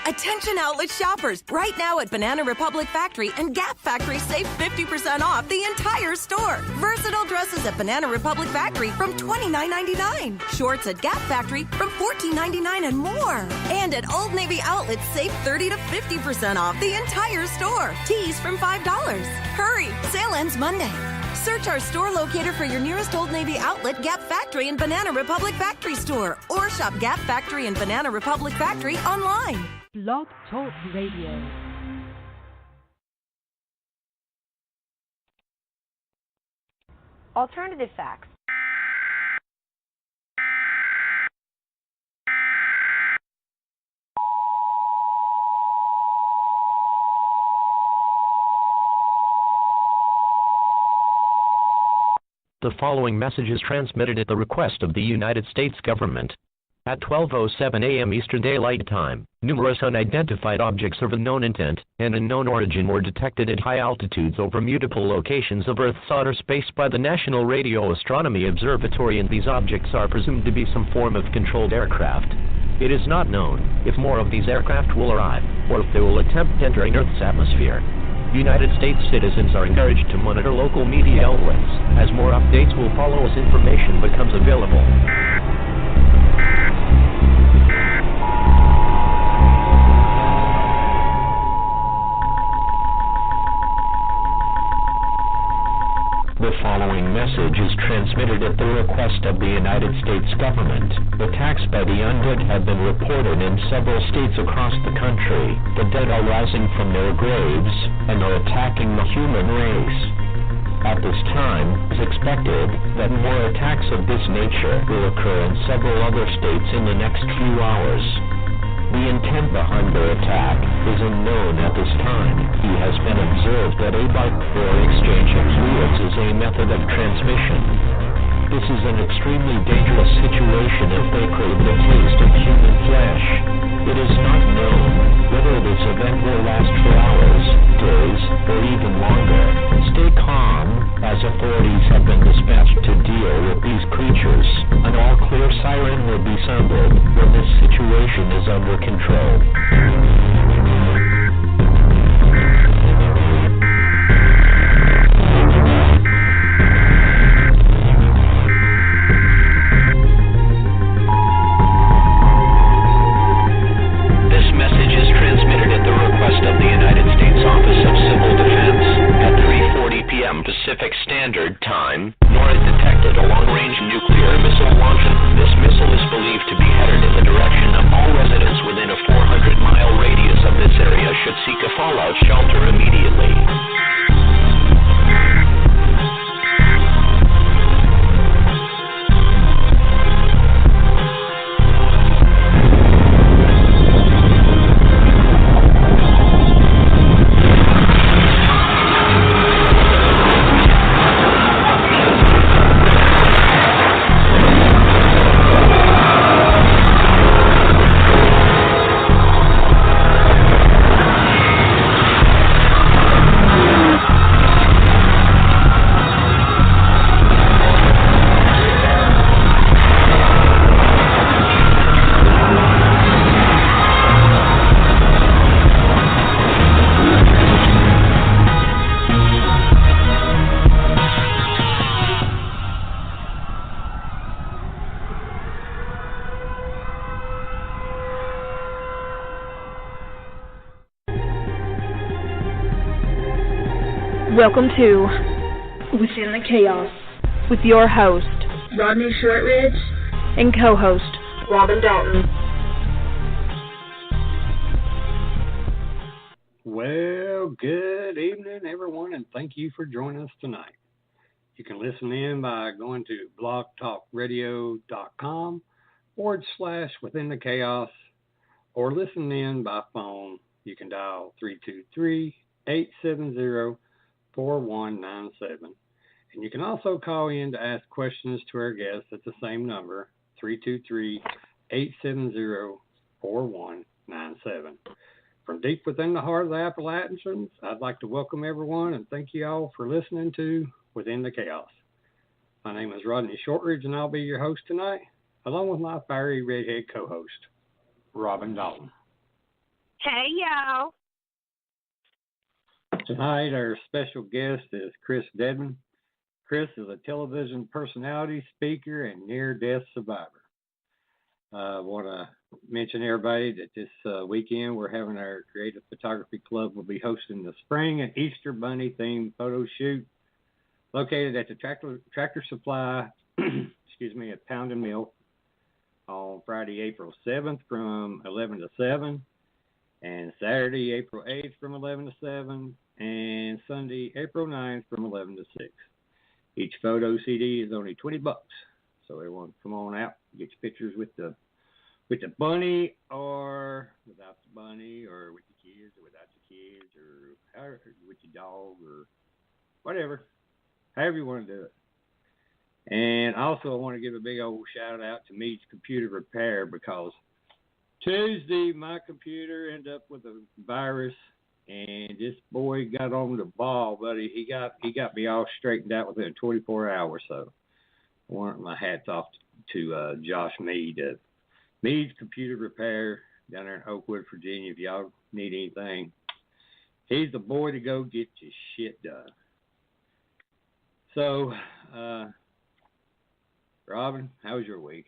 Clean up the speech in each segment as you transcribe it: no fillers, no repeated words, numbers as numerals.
Attention outlet shoppers! Right now at Banana Republic Factory and Gap Factory, save 50% off the entire store. Versatile dresses at Banana Republic Factory from $29.99. Shorts at Gap Factory from $14.99 and more. And at Old Navy Outlets, save 30 to 50% off the entire store. Tees from $5. Hurry! Sale ends Monday. Search our store locator for your nearest Old Navy outlet, Gap Factory and Banana Republic Factory store. Or shop Gap Factory and Banana Republic Factory online. Blog Talk Radio. Alternative facts. The following message is transmitted at the request of the United States government. At 12:07 a.m. Eastern Daylight Time, numerous unidentified objects of unknown intent and unknown origin were detected at high altitudes over multiple locations of Earth's outer space by the National Radio Astronomy Observatory, and these objects are presumed to be some form of controlled aircraft. It is not known if more of these aircraft will arrive, or if they will attempt entering Earth's atmosphere. United States citizens are encouraged to monitor local media outlets, as more updates will follow as information becomes available. The following message is transmitted at the request of the United States government. Attacks by the undead have been reported in several states across the country. The dead are rising from their graves and are attacking the human race. At this time, it is expected that more attacks of this nature will occur in several other states in the next few hours. The intent behind their attack is unknown at this time. He has been observed that a bite or exchange of fluids is a method of transmission. This is an extremely dangerous situation if they crave the taste of human flesh. It is not known whether this event will last for hours, days, or even longer. Stay calm, as authorities have been dispatched to deal with these creatures. An all-clear siren will be sounded when this situation is under control. Pacific Standard Time, nor is detected a long-range nuclear missile launcher. This missile is believed to be headed in the direction of all residents within a 400-mile radius of this area should seek a fallout shelter immediately. Welcome to Within the Chaos with your host, Rodney Shortridge, and co-host, Robin Dalton. Well, good evening, everyone, and thank you for joining us tonight. You can listen in by going to blogtalkradio.com/withinthechaos, or listen in by phone. You can dial 323-870-4197. And you can also call in to ask questions to our guests at the same number, 323-870-4197. From deep within the heart of the Appalachians, I'd like to welcome everyone and thank you all for listening to Within the Chaos. My name is Rodney Shortridge, and I'll be your host tonight, along with my fiery redhead co-host, Robin Dalton. Hey, y'all. Tonight, our special guest is Chris Dedman. Chris is a television personality, speaker, and near-death survivor. I want to mention everybody that this weekend we're having our Creative Photography Club. Will be hosting the Spring and Easter Bunny themed photo shoot located at the Tractor Supply, at Pound and Mill on Friday, April 7th from 11 to 7, and Saturday, April 8th from 11 to 7, and Sunday, April 9th from 11 to 6. Each photo CD is only $20, so everyone come on out, get your pictures with the bunny or without the bunny, or with your kids or without your kids, or with your dog or whatever, however you want to do it. And also I want to give a big old shout out to Mead's Computer Repair, because Tuesday my computer ended up with a virus, and this boy got on the ball, buddy. He got me all straightened out within 24 hours. So I want my hats off to Josh Mead at Mead's Computer Repair down there in Oakwood, Virginia. If y'all need anything, he's the boy to go get your shit done. So, Robin, how was your week?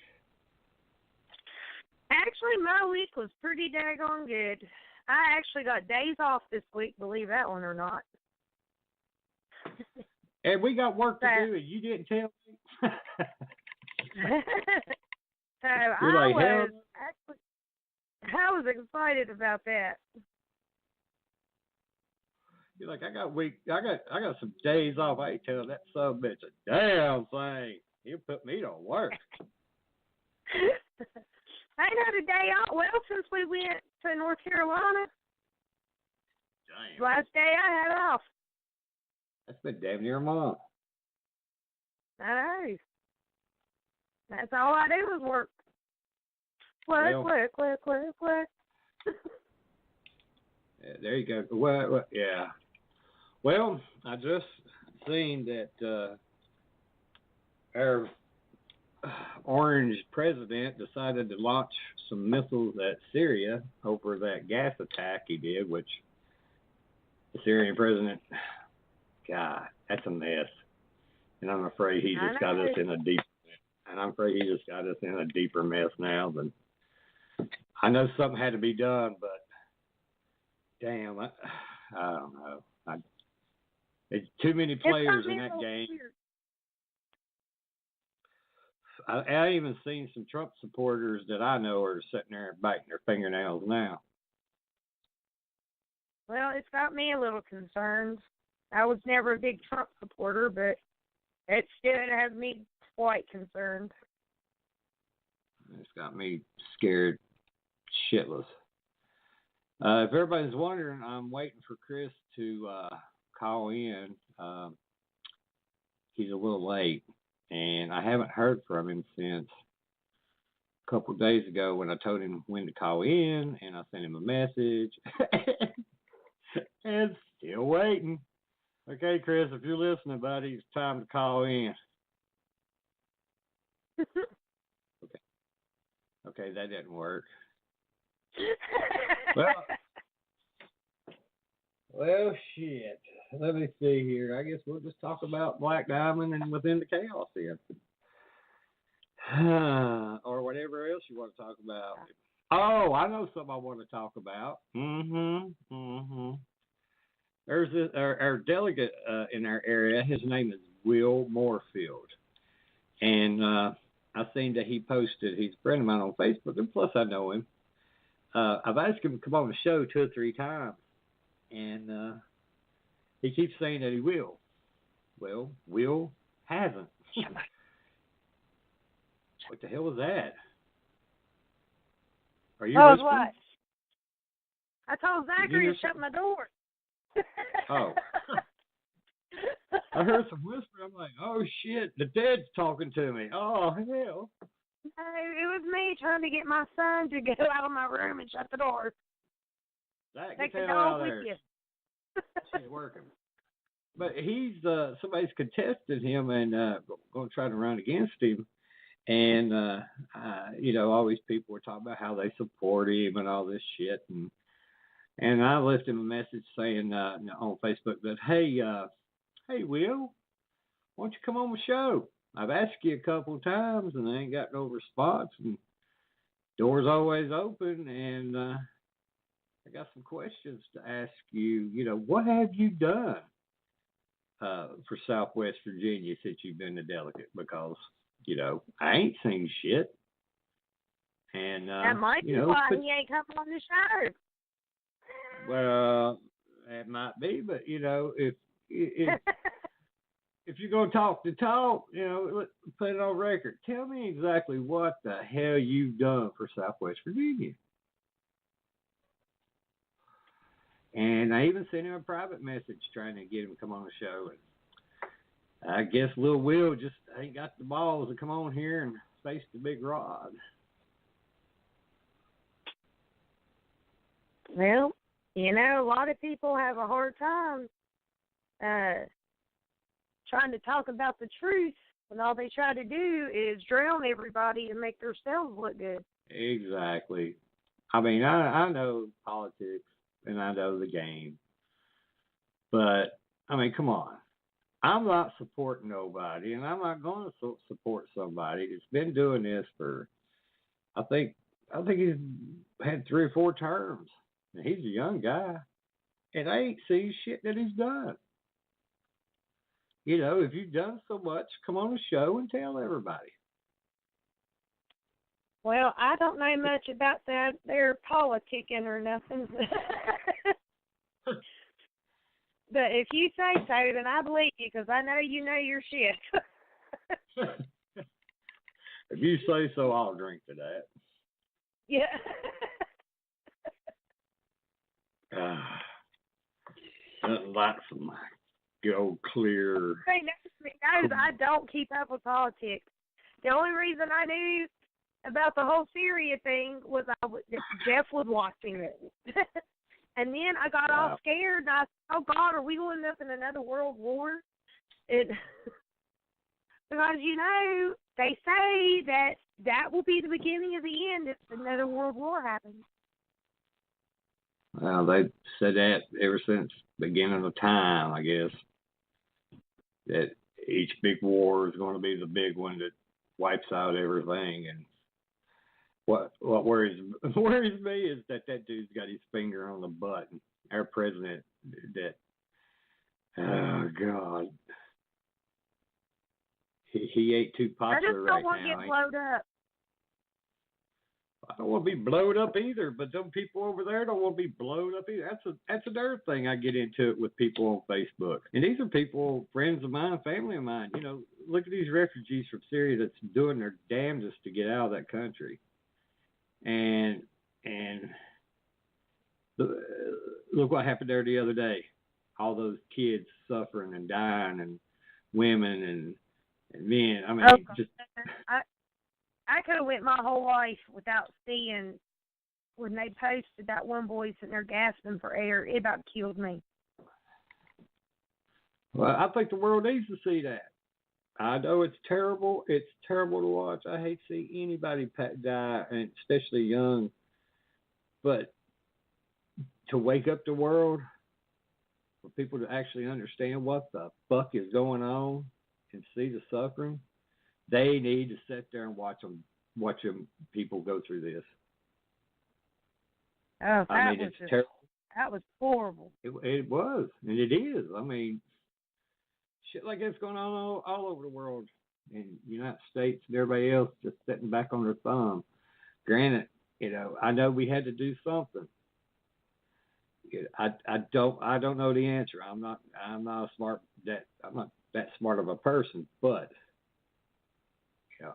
Actually, my week was pretty daggone good. I actually got days off this week, believe that one or not. And we got work to do, and you didn't tell me. So You're I was excited about that. You're like, I got some days off. I ain't telling that son of a bitch a damn thing. He'll put me to work. I had a day off. Well, since we went to North Carolina, Damn. last day I had off. That's been damn near a month. I know. That's all I do is work. Work. Yeah, there you go. Well, yeah. Well, I just seen that our orange president decided to launch some missiles at Syria over that gas attack he did, which the Syrian president, God, that's a mess. And I'm afraid he just got us in a deep. And I'm afraid he just got us in a deeper mess now than. I know something had to be done, but damn, I don't know. There's too many players in that game. I even seen some Trump supporters that I know are sitting there biting their fingernails now. Well, it's got me a little concerned. I was never a big Trump supporter, but it still has me quite concerned. It's got me scared shitless. If everybody's wondering, I'm waiting for Chris to call in. He's a little late, and I haven't heard from him since a couple of days ago when I told him when to call in, and I sent him a message. And still waiting. Okay, Chris, if you're listening, buddy, it's time to call in. Okay, that didn't work. Well, shit. Let me see here. I guess we'll just talk about Black Diamond and Within the Chaos then. Or whatever else you want to talk about. Oh, I know something I want to talk about. There's our delegate in our area. His name is Will Moorfield. And I seen that he posted, he's a friend of mine on Facebook, and plus I know him. I've asked him to come on the show 2 or 3 times, and he keeps saying that he will. Well, Will hasn't. What the hell was that? Are you whispering? What? I told Zachary to shut my door. Oh. I heard some whispering. I'm like, oh, shit, the dead's talking to me. Oh, hell. No, it was me trying to get my son to go out of my room and shut the door. Zach, Take get the the hell out dog of with there. you. She's working. But he's, somebody's contested him and going to try to run against him. And, all these people were talking about how they support him and all this shit. And And I left him a message saying on Facebook that, hey, Will, why don't you come on the show? I've asked you a couple of times, and I ain't got no response, and doors always open, and I got some questions to ask you. What have you done for Southwest Virginia since you've been the delegate? Because, I ain't seen shit. And, that might be why he ain't coming on the show. Well, that might be, but, if if you're going to talk the talk, let's put it on record. Tell me exactly what the hell you've done for Southwest Virginia. And I even sent him a private message trying to get him to come on the show. And I guess Lil Will just ain't got the balls to come on here and face the big rod. Well, a lot of people have a hard time trying to talk about the truth when all they try to do is drown everybody and make themselves look good. Exactly. I mean, I know politics and I know the game, but, I mean, come on. I'm not supporting nobody, and I'm not going to support somebody that's been doing this for, I think he's had 3 or 4 terms. And he's a young guy, and I ain't seen shit that he's done. If you've done so much, come on the show and tell everybody. Well, I don't know much about that. They're politicking or nothing. But if you say so, then I believe you, because I know you know your shit. If you say so, I'll drink to that. Yeah. Nothing like some good old clear. Hey, knows I don't keep up with politics. The only reason I knew about the whole Syria thing was Jeff was watching it. And then I got all scared, and I said, oh, God, are we going up in another world war? Because, they say that will be the beginning of the end if another world war happens. Well, they've said that ever since the beginning of time, I guess, that each big war is going to be the big one that wipes out everything. And what worries me is that dude's got his finger on the button. Our president, oh, God. He ain't too popular right now. I just don't want to get blowed up. I don't want to be blowed up either, but them people over there don't want to be blowed up either. That's another thing I get into it with people on Facebook. And these are people, friends of mine, family of mine. Look at these refugees from Syria that's doing their damnedest to get out of that country. And look what happened there the other day. All those kids suffering and dying, and women and men. I mean, just... I could have went my whole life without seeing when they posted that one boy sitting there gasping for air. It about killed me. Well, I think the world needs to see that. I know it's terrible. It's terrible to watch. I hate to see anybody die, and especially young. But to wake up the world, for people to actually understand what the fuck is going on and see the suffering, they need to sit there and watch them people go through this. Oh, it's terrible. That was horrible. It was, and it is. I mean, shit like that's going on all over the world, in the United States and everybody else just sitting back on their thumb. Granted, I know we had to do something. I don't know the answer. I'm not that smart of a person, but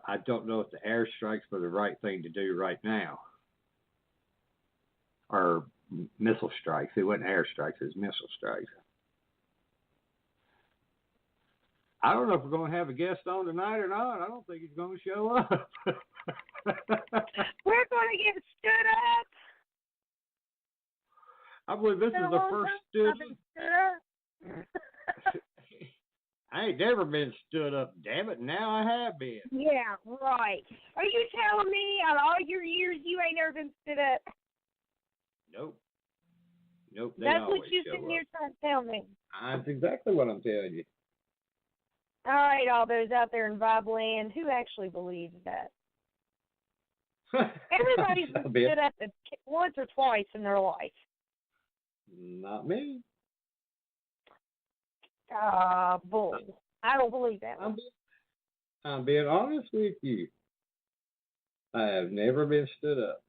I don't know if the airstrikes were the right thing to do right now, or missile strikes. It wasn't airstrikes; it was missile strikes. I don't know if we're going to have a guest on tonight or not. I don't think he's going to show up. We're going to get stood up. I believe this is the first stood up. I ain't never been stood up, damn it. Now I have been. Yeah, right. Are you telling me out of all your years you ain't never been stood up? Nope. Nope, they That's always what you show sitting up. here trying to tell me. That's exactly what I'm telling you. All right, all those out there in Vibe Land, who actually believes that? Everybody's stood up once or twice in their life. Not me. Bull. I don't believe that one. I'm being honest with you. I have never been stood up.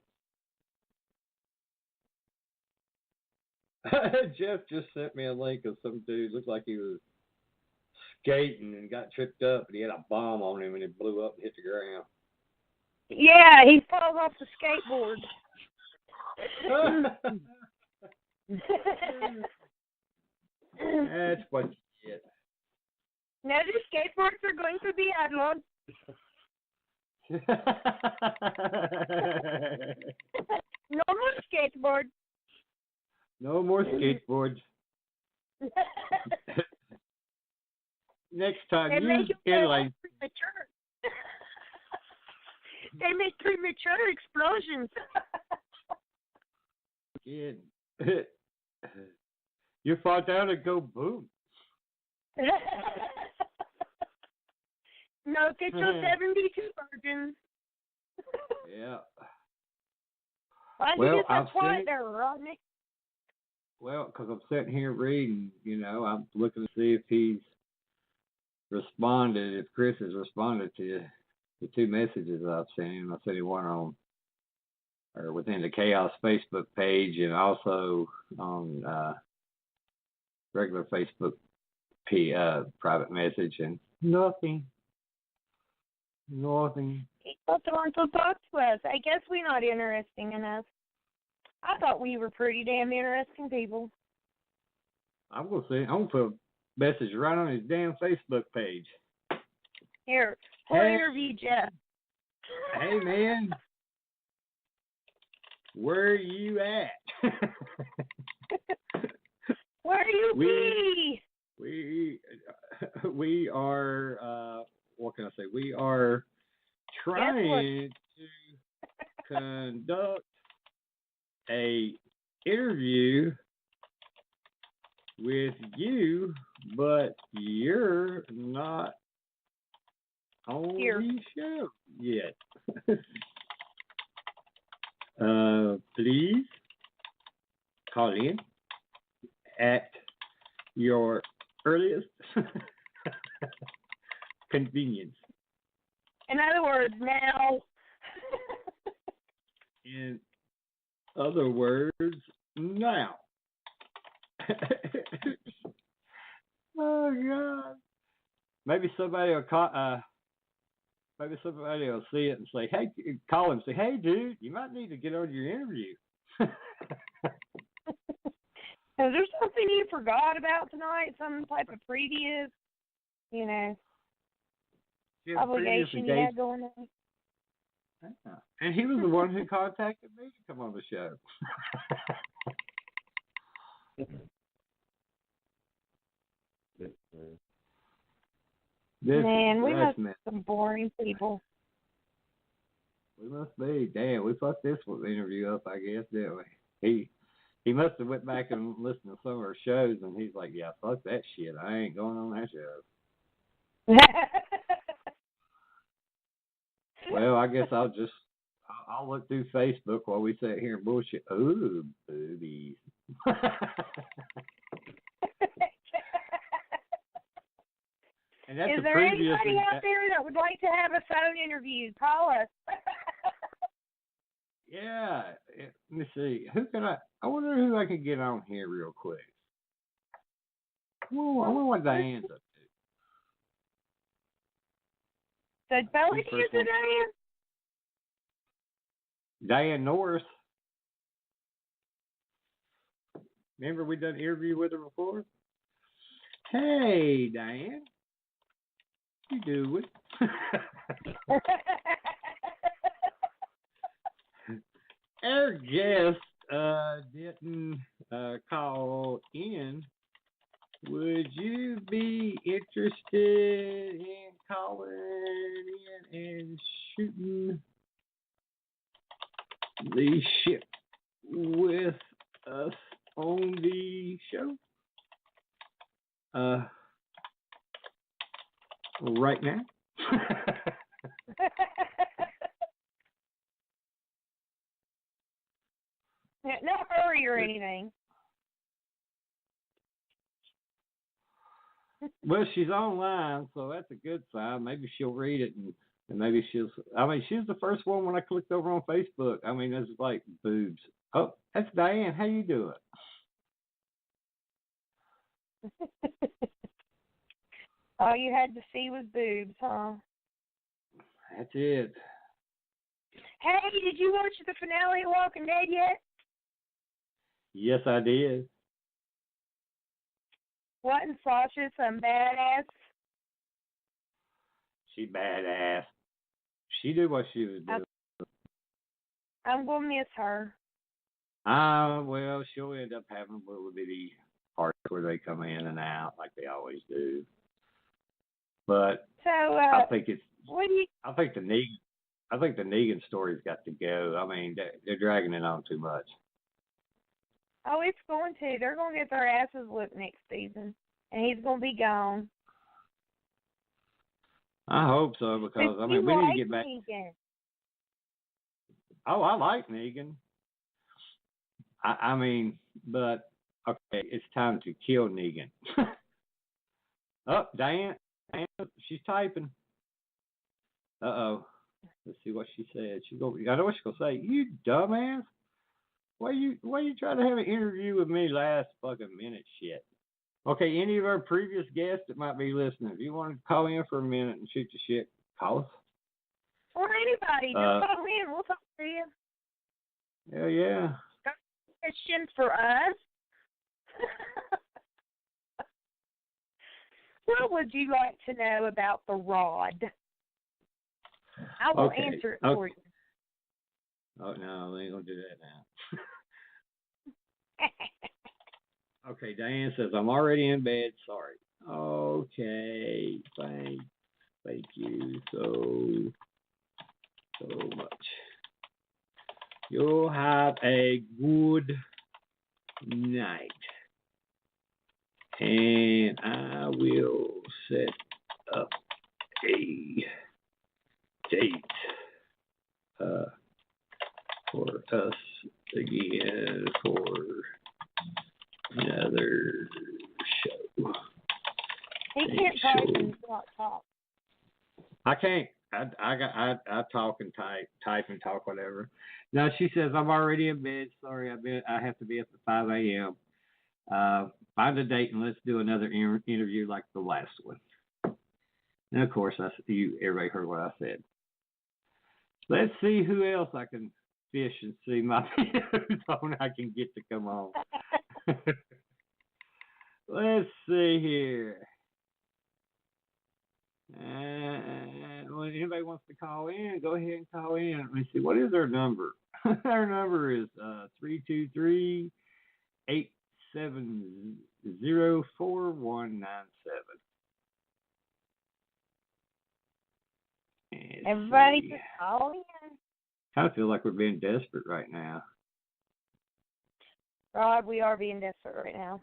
Jeff just sent me a link of some dude. Looked like he was skating and got tripped up, and he had a bomb on him, and it blew up and hit the ground. Yeah, he falls off the skateboard. That's what you get. Now the skateboards are going to be outlawed. No more skateboard. No more skateboards. Next time, use inline. They make premature explosions. You fall down and go boom. No, get your 72 virgins. Yeah. Why did you get that quiet there, Rodney? Well, because I'm sitting here reading, I'm looking to see if he's responded, if Chris has responded to the two messages I've sent him. I sent him one within the Chaos Facebook page and also on regular Facebook private message, and nothing. He thought they weren't to talk to us. I guess we're not interesting enough. I thought we were pretty damn interesting people. I'm gonna put a message right on his damn Facebook page. Here, we'll interview Jeff. Hey man, where you at? Where you be? We are. What can I say? We are trying to conduct a interview with you, but you're not on the show yet. Please call in at your earliest convenience. In other words, now. In other words, now. Oh God! Maybe somebody will maybe somebody will see it and say, "Hey," call him and say, "Hey, dude, you might need to get on your interview." Is there something you forgot about tonight? Some type of previous, obligation you had going on? And he was the one who contacted me to come on the show. Man, we must be some boring people. We must be. Damn, we fucked this interview up, I guess, didn't we? He must have went back and listened to some of our shows, and he's like, yeah, fuck that shit. I ain't going on that show. Well, I guess I'll look through Facebook while we sit here and bullshit. Ooh, boobies. And that's Is there anybody out there that would like to have a phone interview? Call us. Yeah. Let me see. I wonder who I can get on here real quick. I wonder what Diane's up to. Did Belly use it, Diane? Diane Norris. Remember we done an interview with her before? Hey, Diane. You doing? Our guest didn't call in. Would you be interested in calling in and shooting the ship with us on the show right now. No hurry or anything. Well, she's online, so that's a good sign. Maybe she'll read it, and maybe she's. I mean, she's the first one when I clicked over on Facebook. I mean, it's like boobs. Oh, that's Diane. How you doing? All you had to see was boobs, huh? That's it. Hey, did you watch the finale of Walking Dead yet? Yes, I did. Wasn't Sasha some badass? She badass. She did what she was doing. I'm gonna miss her. Well, she'll end up having a little bitty parts where they come in and out like they always do. But So, I think it's. what do you? I think the Negan story's got to go. I mean, they're dragging it on too much. Oh, it's going to. They're going to get their asses whooped next season, and he's going to be gone. I hope so, because I mean, we need to get back. Negan. Oh, I like Negan. I mean, but okay, it's time to kill Negan. Oh, Diane, she's typing. Uh-oh. Let's see what she said. I know what she's gonna say. You dumbass. Why you trying to have an interview with me last fucking minute shit? Okay, any of our previous guests that might be listening, if you want to call in for a minute and shoot the shit, call us. Or anybody, just call in. We'll talk to you. Hell yeah. Got a question for us? What would you like to know about the rod? I will answer it for you. Oh, no, they ain't going to do that now. Okay, Diane says, I'm already in bed. Sorry. Okay, thank you so much. You'll have a good night. And I will set up a date for us again for another show. He can't type and not talk. I can't. I talk and type and talk, whatever. Now she says, I'm already in bed. Sorry, I have to be up at 5 a.m. Find a date and let's do another interview like the last one. And of course, everybody heard what I said. Let's see who else I can fish and see my videos on. I can get to come on. Let's see here. When anybody wants to call in, go ahead and call in. Let me see. What is our number? Our number is 323-870-4197. Everybody just call in. Kind of feel like we're being desperate right now. Rod, we are being desperate right now.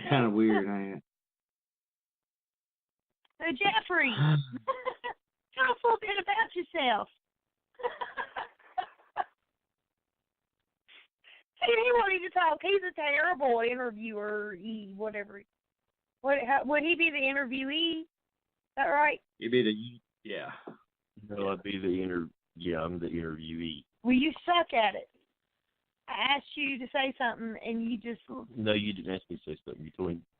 Kind of weird, ain't it? So, Jeffrey, tell us a little bit about yourself. See, he wanted to talk. He's a terrible interviewer. Whatever. Would he be the interviewee? Is that right? You'd be yeah. No, I'm the interviewee. Well, you suck at it. I asked you to say something, and you just... No, you didn't ask me to say something. You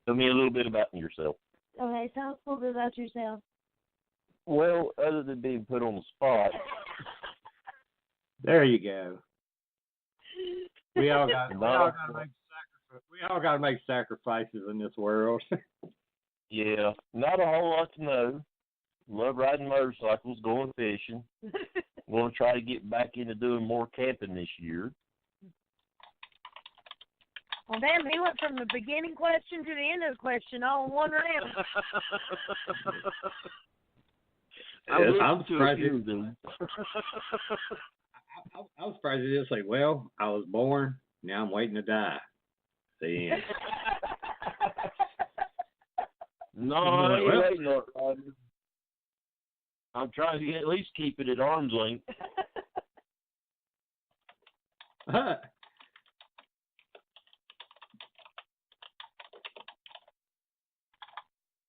tell me a little bit about yourself. Okay, tell us a little bit about yourself. Well, other than being put on the spot... There you go. We all got to make sacrifices in this world. Yeah, not a whole lot to know. Love riding motorcycles, going fishing. Want to try to get back into doing more camping this year. Well, damn, he went from the beginning question to the end of the question all in one round. I'm surprised. I was surprised he didn't say, well, I was born, now I'm waiting to die. The end. No, I ain't waiting on it, Roger. I'm trying to at least keep it at arm's length.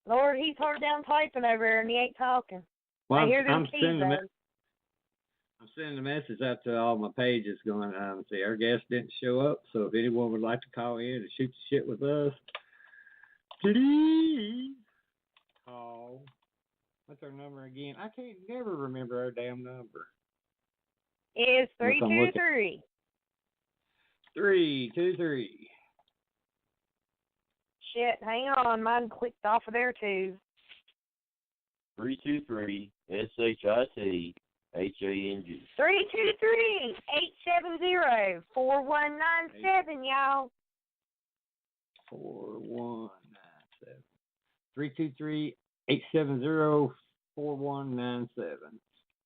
Lord, he's hard down typing over there and he ain't talking. Well, I hear them I'm keys, sending though. I'm sending a message out to all my pages going, see, our guest didn't show up, so if anyone would like to call in and shoot the shit with us, please call. What's our number again? I can't never remember our damn number. It's 323. 323. Shit, hang on. Mine clicked off of there, too. 323 SHIT HANG. 323-870-4197, y'all. 4197. 323-870-4197.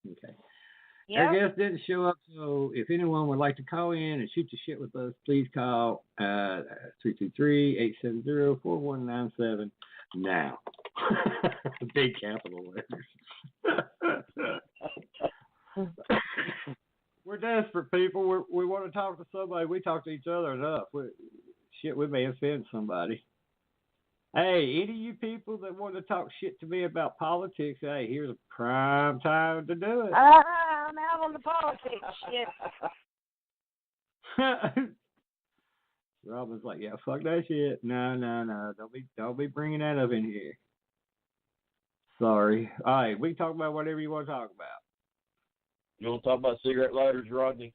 Okay. Yep. Our guest didn't show up, so if anyone would like to call in and shoot the shit with us, please call 323-870-4197 now. Big capital letters. We're desperate people. We want to talk to somebody. We talk to each other enough. We may offend somebody. Hey, any of you people that want to talk shit to me about politics, hey, here's a prime time to do it. I'm out on the politics shit. Robin's like, yeah, fuck that shit. No. Don't be bringing that up in here. Sorry. All right, we can talk about whatever you want to talk about. You want to talk about cigarette lighters, Rodney?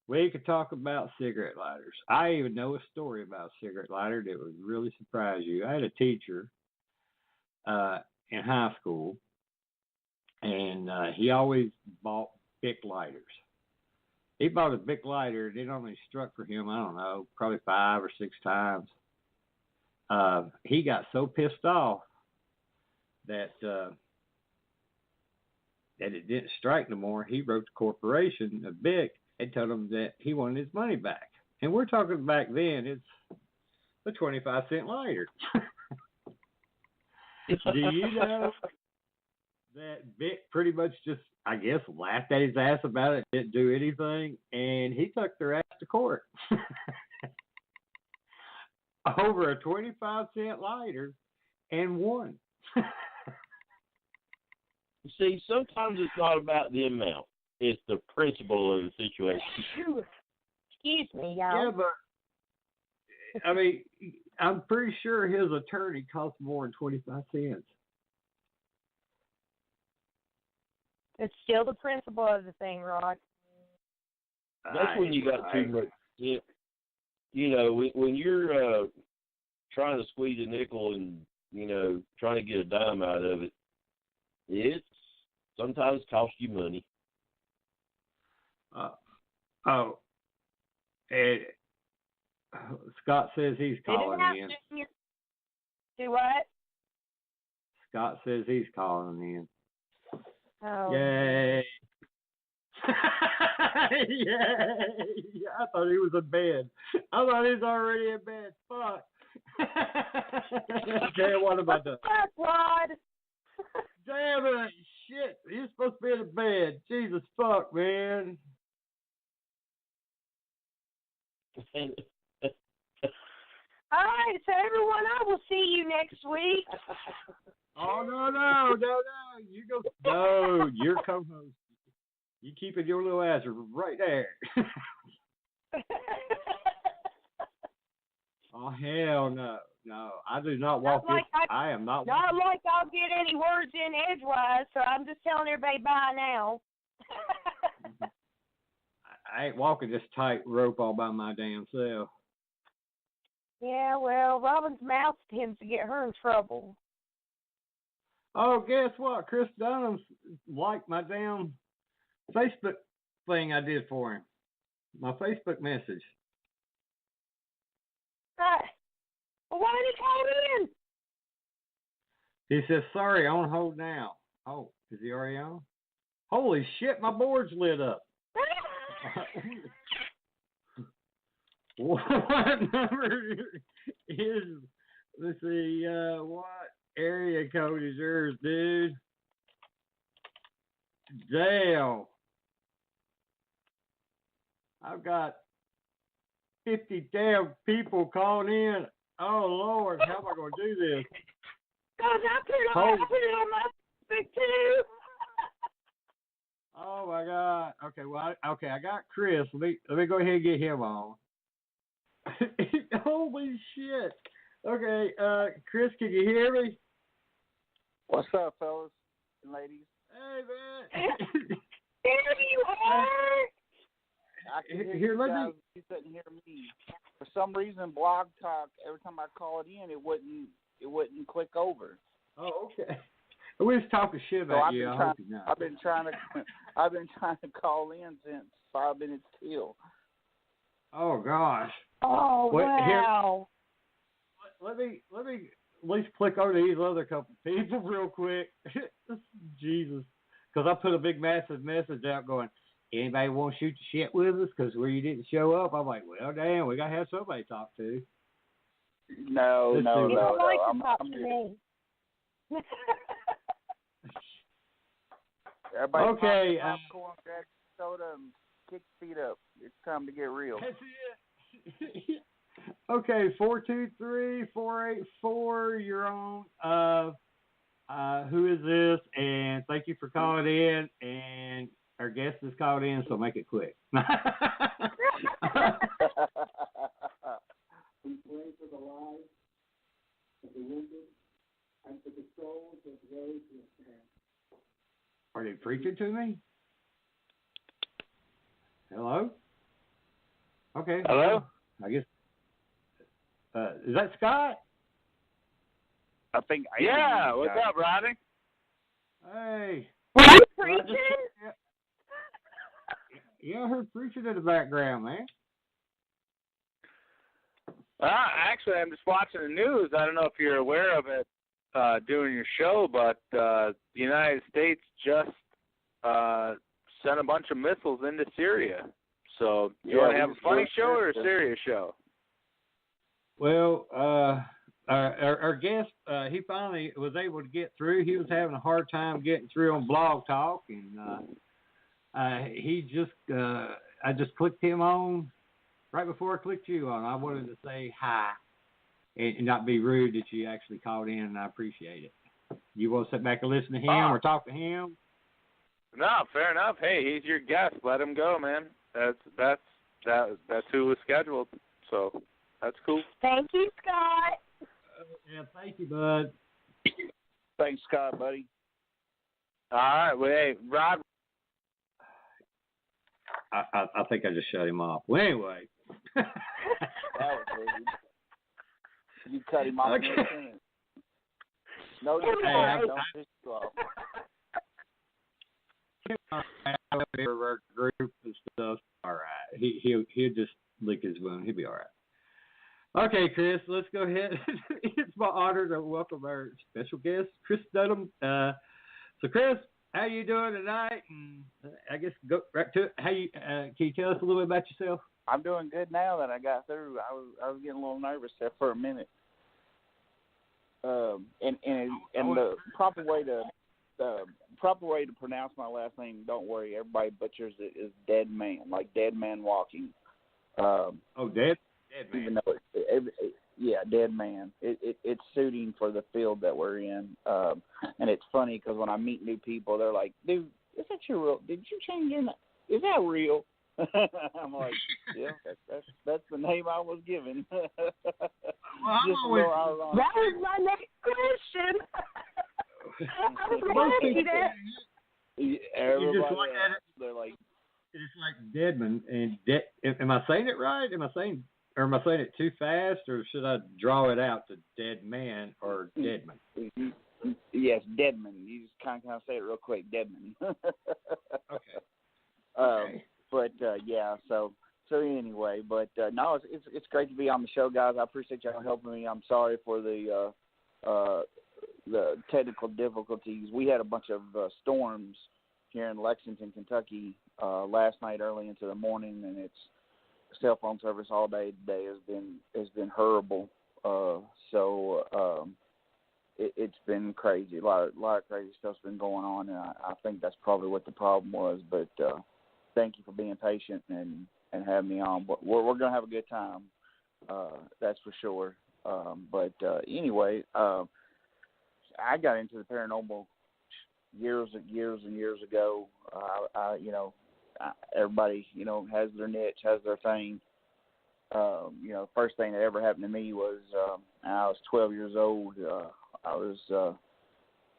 We could talk about cigarette lighters. I even know a story about a cigarette lighter that would really surprise you. I had a teacher in high school, and he always bought Bic lighters. He bought a Bic lighter, and it only struck for him, I don't know, probably 5 or 6 times. He got so pissed off that it didn't strike no more. He wrote the corporation of Bic and told them that he wanted his money back. And we're talking back then, it's a 25-cent lighter. Do you know that Bic pretty much just, I guess, laughed at his ass about it, didn't do anything, and he took their ass to court over a 25-cent lighter and won. See, sometimes it's not about the amount. It's the principle of the situation. Excuse me, y'all. Yeah, but, I mean, I'm pretty sure his attorney cost more than 25 cents. It's still the principle of the thing, Rod. That's when you got too much. You know, when you're trying to squeeze a nickel and, you know, trying to get a dime out of it, it's sometimes costs you money. And Scott says he's calling in. Do what? Scott says he's calling in. Oh. Yay. Yay. I thought he was in bed. I thought he was already in bed. Fuck. Okay, what am I doing? Fuck, Rod. Damn it. Shit. He's supposed to be in bed. Jesus fuck, man. All right, so everyone, I will see you next week. Oh, no. You go. No, you're co-host. You keeping your little ass right there. Oh, hell no. No, I do not walk this. I am not. Not like I'll get any words in edgewise, so I'm just telling everybody bye now. I ain't walking this tight rope all by my damn self. Yeah, well, Robin's mouth tends to get her in trouble. Oh, guess what? Chris Dunham's liked my damn Facebook thing I did for him. My Facebook message. Well, why did he call in? He says, sorry, on hold now. Oh, is he already on? Holy shit, my board's lit up. What number is? Let's see. What area code is yours, dude? Dale. I've got 50 damn people calling in. Oh Lord, how am I going to do this? Cause I put it on my stick too. Oh my God. Okay, well, I got Chris. Let me go ahead and get him on. Holy shit. Okay, Chris, can you hear me? What's up, fellas and ladies? Hey, man. There you are. I can hear Here, you let guys. me. You couldn't hear me. For some reason, Blog Talk. Every time I call it in, it wouldn't click over. Oh, okay. We was talking shit about you. I hope you know. I've been trying to call in since 5 minutes till. Oh gosh. Oh wow. Let me at least click over these other couple people real quick. Jesus, because I put a big massive message out going, anybody want to shoot the shit with us? Because where you didn't show up, I'm like, well, damn, we gotta have somebody to talk to. No. You don't like to talk to me. Everybody okay. Popcorn, grab soda, and kick your feet up. It's time to get real. That's it. Okay, 423-484. You're on. Who is this? And thank you for calling in. And our guest is called in, so make it quick. We pray for the lives of the wounded and for the souls of those who have passed. Are they preaching to me? Hello? Okay. Hello? I guess. Is that Scott? I think. Yeah, what's up, Rodney? Hey. Were you preaching? Yeah, I heard preaching in the background, man. Actually, I'm just watching the news. I don't know if you're aware of it during your show, but the United States just sent a bunch of missiles into Syria. So, do you want to have a funny show or a serious show? Well, our guest, he finally was able to get through. He was having a hard time getting through on Blog Talk, and I just clicked him on right before I clicked you on. I wanted to say hi and not be rude that you actually called in, and I appreciate it. You want to sit back and listen to him or talk to him? No, fair enough. Hey, he's your guest. Let him go, man. That's who was scheduled. So that's cool. Thank you, Scott. Yeah, thank you, bud. Thanks, Scott, buddy. All right. Well, hey, Rod. I think I just shut him off. Well, anyway. That was rude. You cut him off. Okay. No, don't piss you off. Our group and stuff. All right. He'll just lick his wound. He'll be all right. Okay, Chris, let's go ahead. It's my honor to welcome our special guest, Chris Dedman. So, Chris, how you doing tonight? And I guess go right to it. Can you tell us a little bit about yourself? I'm doing good now that I got through. I was getting a little nervous there for a minute. And the proper way to pronounce my last name, don't worry, everybody butchers it, is Dedman, like dead man walking. Dead man. Even though dead man. It's suiting for the field that we're in. And it's funny because when I meet new people, they're like, "Dude, is that your real? Did you change your name? Is that real?" I'm like, "Yeah, that's the name I was given." Well, Just a little ironic. That was my next question. I was going to ask you that. Everybody just look at it. They're like, it's like Dedman. And am I saying it right? Am I saying it too fast, or should I draw it out to Dead Man or Dedman? Yes, Dedman. You just kind of say it real quick, Dedman. Okay. But so anyway, no, it's great to be on the show, guys. I appreciate y'all helping me. I'm sorry for the technical difficulties. We had a bunch of storms here in Lexington, Kentucky, last night early into the morning, and it's cell phone service all day today has been horrible. It's been crazy. A lot of crazy stuff's been going on, and I think that's probably what the problem was. But thank you for being patient and having me on. But we're going to have a good time, that's for sure. Anyway, I got into the paranormal years and years ago. Everybody, has their niche, has their thing. First thing that ever happened to me was I was 12 years old. I was,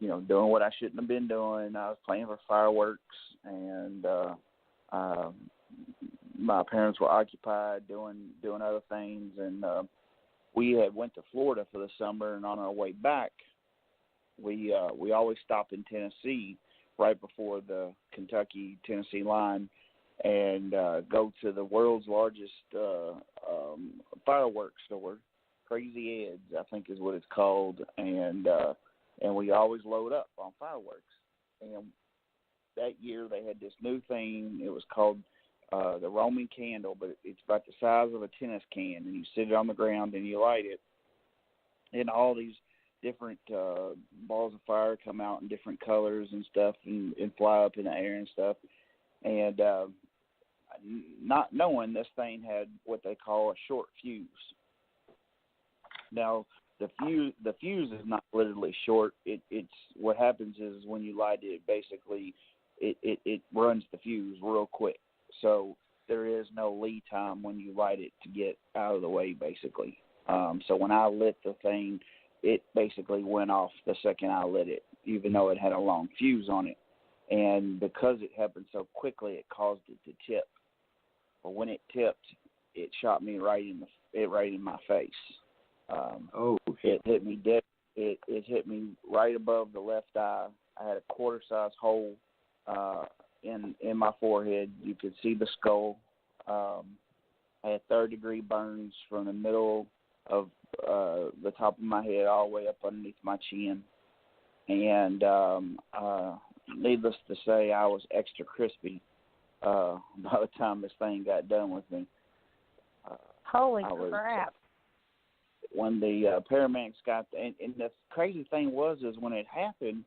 doing what I shouldn't have been doing. I was playing for fireworks, and my parents were occupied doing other things, and we had went to Florida for the summer, and on our way back, we always stopped in Tennessee right before the Kentucky-Tennessee line and go to the world's largest fireworks store, Crazy Ed's, I think is what it's called, and we always load up on fireworks. And that year they had this new thing. It was called the Roman candle, but it's about the size of a tennis can, and you sit it on the ground and you light it, and all these different balls of fire come out in different colors and stuff and fly up in the air and stuff. And not knowing this thing had what they call a short fuse. Now, the fuse is not literally short. It's what happens is when you light it, basically it runs the fuse real quick. So there is no lead time when you light it to get out of the way, basically. So when I lit the thing, it basically went off the second I lit it, even though it had a long fuse on it. And because it happened so quickly, it caused it to tip. But when it tipped, it shot me right in my face. It hit me dead. It hit me right above the left eye. I had a quarter-size hole in my forehead. You could see the skull. I had third-degree burns from the middle of the top of my head all the way up underneath my chin. And needless to say, I was extra crispy by the time this thing got done with me. Holy crap. When the paramedics got there, and the crazy thing was when it happened,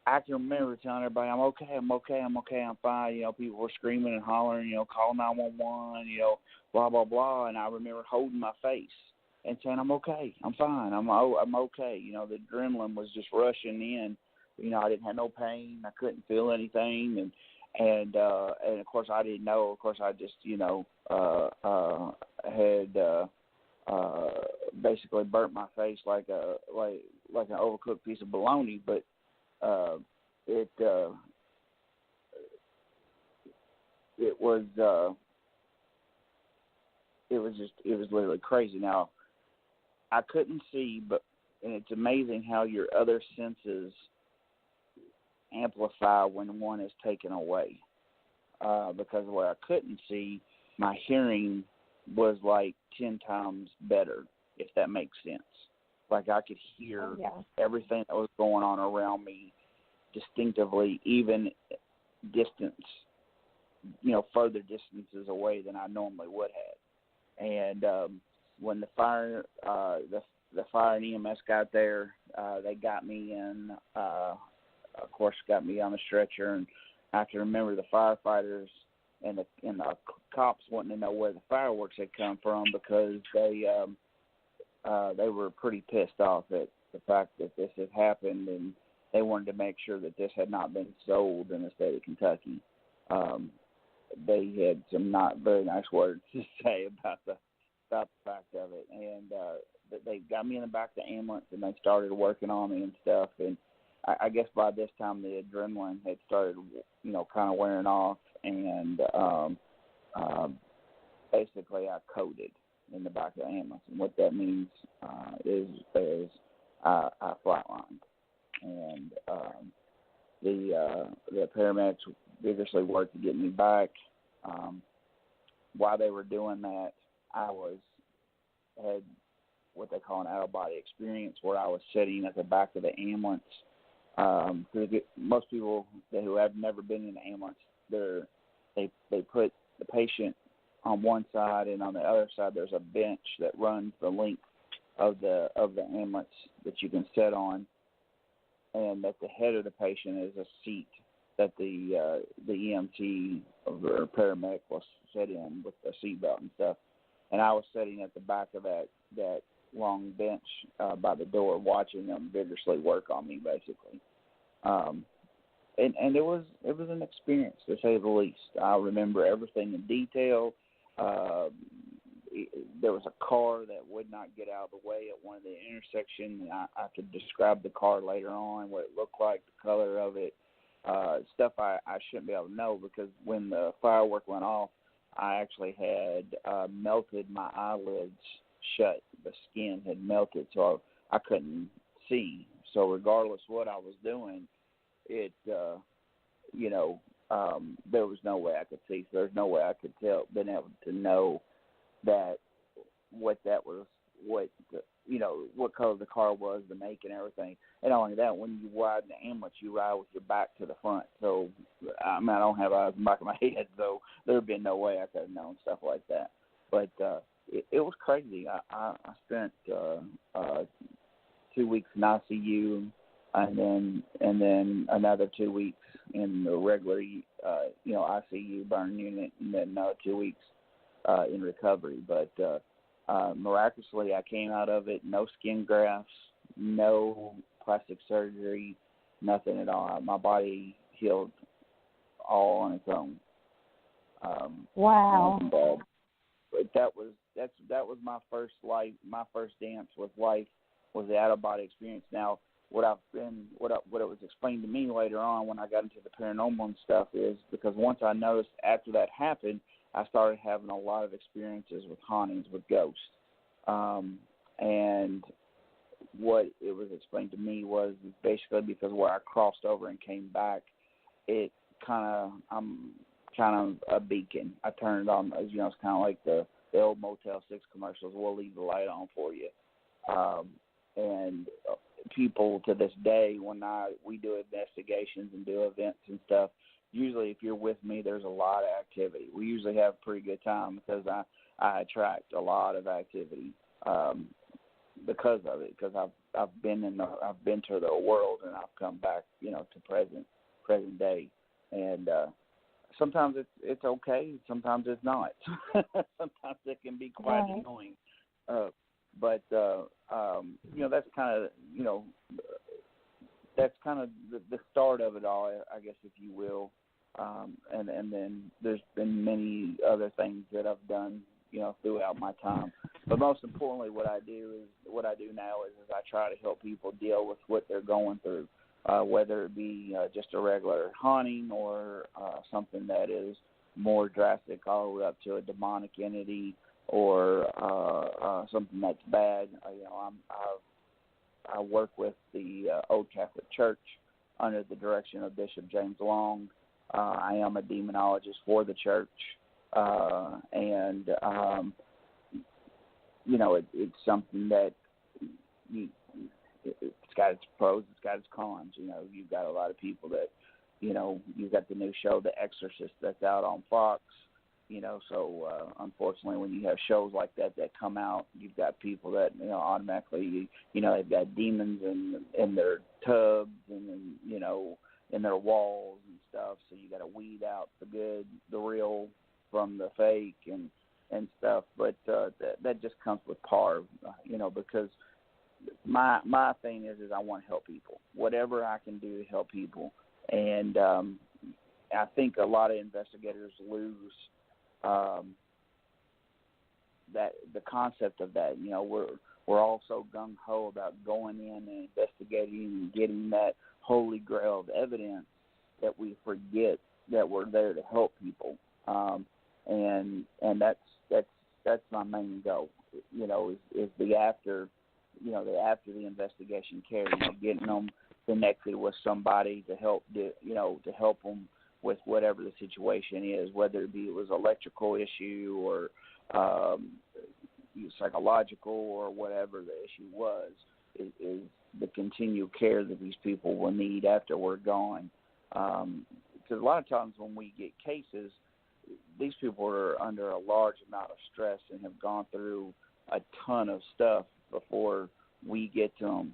I can remember telling everybody, I'm okay, I'm fine. People were screaming and hollering, call 911, blah, blah, blah. And I remember holding my face and saying, I'm okay, I'm fine, I'm okay. The adrenaline was just rushing in. I didn't have no pain. I couldn't feel anything. And of course, I didn't know. Of course, I just, had basically burnt my face like an overcooked piece of bologna. But it was literally crazy. Now, I couldn't see, and it's amazing how your other senses amplify when one is taken away. Because where I couldn't see, my hearing was like 10 times better, if that makes sense. Like I could hear everything that was going on around me distinctively, even distance, further distances away than I normally would have. And when the fire and EMS got there, they got me in. Of course, got me on a stretcher, and I can remember the firefighters and the cops wanting to know where the fireworks had come from because they were pretty pissed off at the fact that this had happened, and they wanted to make sure that this had not been sold in the state of Kentucky. They had some not very nice words to say about the fact of it, and they got me in the back of the ambulance, and they started working on me and stuff. And I guess by this time the adrenaline had started, kind of wearing off, and basically I coded in the back of the ambulance, and what that means is I flatlined, and the paramedics vigorously worked to get me back. While they were doing that, I had what they call an out-of-body experience, where I was sitting at the back of the ambulance Most people who have never been in an ambulance, they put the patient on one side, and on the other side there's a bench that runs the length of the ambulance that you can sit on, and at the head of the patient is a seat that the EMT or paramedic will sit in with the seatbelt and stuff. And I was sitting at the back of that long bench by the door, watching them vigorously work on me, basically. And it was an experience, to say the least. I remember everything in detail. There was a car that would not get out of the way at one of the intersections. I could describe the car later on, what it looked like, the color of it, stuff I shouldn't be able to know, because when the firework went off, I actually had melted my eyelids shut. The skin had melted, so I couldn't see. So regardless of what I was doing, it, there was no way I could see. So there's no way I could been able to know that what color the car was, the make and everything. And not only that, when you ride in the ambulance, you ride with your back to the front. So, I don't have eyes in the back of my head, so there would be no way I could have known stuff like that. But it was crazy. I spent 2 weeks in ICU, and then another 2 weeks in the regular, ICU burn unit, and then another 2 weeks in recovery. But miraculously, I came out of it, no skin grafts, no plastic surgery, nothing at all. My body healed all on its own. Wow. But that was my first dance with life, was the out-of-body experience. Now, what it was explained to me later on when I got into the paranormal and stuff is, because once I noticed after that happened, I started having a lot of experiences with hauntings, with ghosts. And what it was explained to me was basically because where I crossed over and came back, I'm kind of a beacon. I turned it on, as you know, it's kind of like the old Motel 6 commercials. We'll leave the light on for you. And people to this day, when we do investigations and do events and stuff, usually if you're with me, there's a lot of activity. We usually have a pretty good time because I attract a lot of activity because of it. Because I've been to the world, and I've come back, to present day, and sometimes it's okay, sometimes it's not. Sometimes it can be quite annoying. But that's kind of the start of it all, I guess, if you will. And then there's been many other things that I've done, throughout my time. But most importantly, what I do now is I try to help people deal with what they're going through, whether it be just a regular haunting or something that is more drastic, all the way up to a demonic entity or something that's bad. I work with the Old Catholic Church under the direction of Bishop James Long. I am a demonologist for the church, and it's something that it's got its pros, it's got its cons. You've got a lot of people that, you've got the new show, The Exorcist, that's out on Fox. So unfortunately, when you have shows like that come out, you've got people that automatically, they've got demons in their tubs and in their walls and stuff. So you got to weed out the good, the real from the fake and stuff. But that just comes with par, because my thing is I want to help people, whatever I can do to help people. And I think a lot of investigators lose that the concept of that. We're all so gung ho about going in and investigating and getting that holy grail of evidence that we forget that we're there to help people. And that's my main goal. Is the after the investigation care. Getting them connected with somebody to help them with whatever the situation is, whether it was electrical issue or psychological or whatever the issue was. is the continued care that these people will need after we're gone. Because a lot of times when we get cases, these people are under a large amount of stress and have gone through a ton of stuff before we get to them.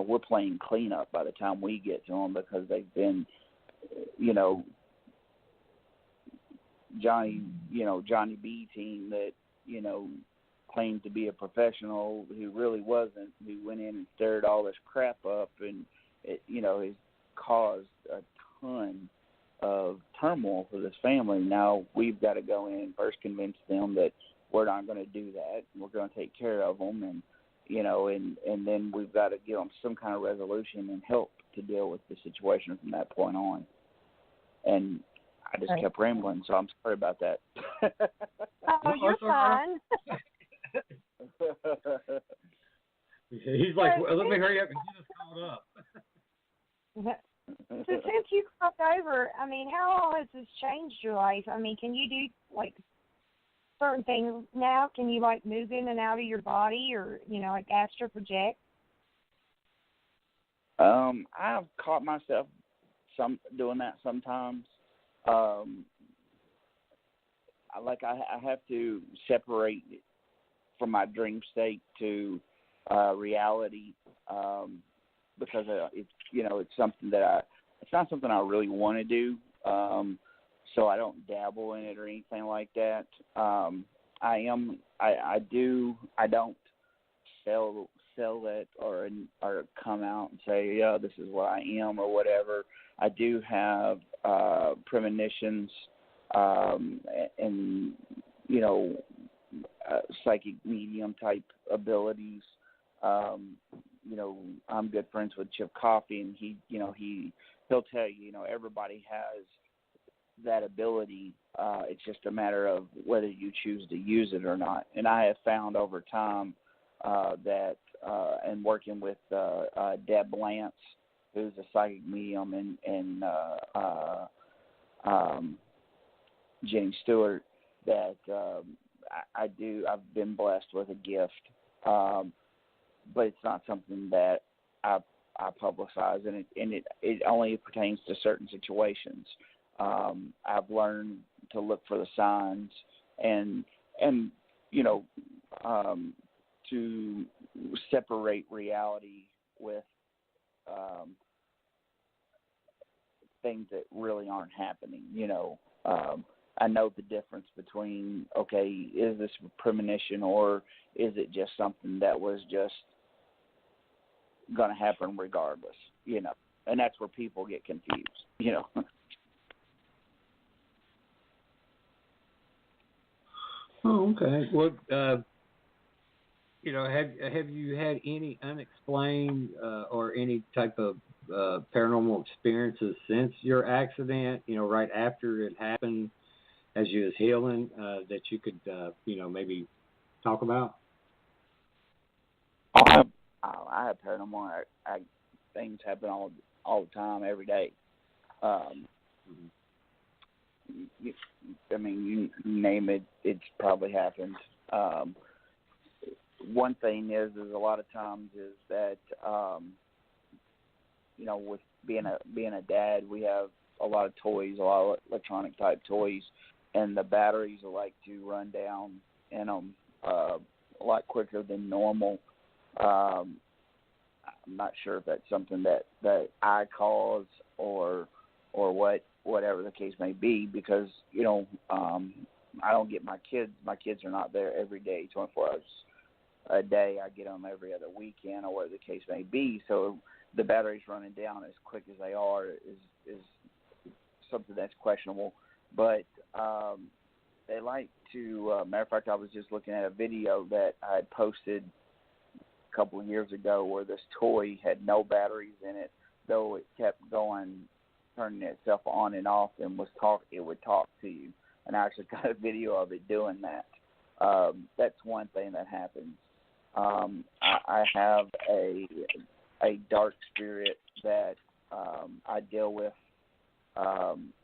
We're playing cleanup by the time we get to them because they've been, Johnny B team that, claimed to be a professional who really wasn't, who went in and stirred all this crap up, and it, has caused a ton of turmoil for this family. Now we've got to go in and first convince them that we're not going to do that. We're going to take care of them, and and then we've got to give them some kind of resolution and help to deal with the situation from that point on. And I just kept rambling, so I'm sorry about that. Oh, you're fine. He's like, well, let me hurry up and get us caught up. So since you crossed over, how all has this changed your life? Can you do, certain things now? Can you, move in and out of your body or, astral project? I've caught myself doing that sometimes. I have to separate from my dream state to reality because it's something that it's not something I really want to do. So I don't dabble in it or anything like that. I don't sell it or come out and say, yeah, this is what I am or whatever. I do have premonitions and psychic medium type abilities. I'm good friends with Chip Coffey, and he'll tell you, everybody has that ability. It's just a matter of whether you choose to use it or not. And I have found over time that, and working with Deb Lance, who's a psychic medium, and Jenny Stewart, that I've been blessed with a gift, but it's not something that I publicize, and it only pertains to certain situations. I've learned to look for the signs and to separate reality with things that really aren't happening. I know the difference between, okay, is this a premonition or is it just something that was just going to happen regardless, and that's where people get confused, Oh, okay. Well, have you had any unexplained or any type of paranormal experiences since your accident? Right after it happened, as you was healing, that you could, maybe talk about? I have paranormal things happen all the time, every day. You name it, it's probably happened. One thing is a lot of times is that, with being a dad, we have a lot of toys, a lot of electronic type toys, and the batteries like to run down in them a lot quicker than normal. I'm not sure if that's something that I cause or whatever the case may be, because I don't get my kids. My kids are not there every day, 24 hours a day. I get them every other weekend or whatever the case may be. So the batteries running down as quick as they are is something that's questionable. But they like to. Matter of fact, I was just looking at a video that I had posted a couple of years ago where this toy had no batteries in it, though it kept going, turning itself on and off, and it would talk to you. And I actually got a video of it doing that. That's one thing that happens. I have a dark spirit that I deal with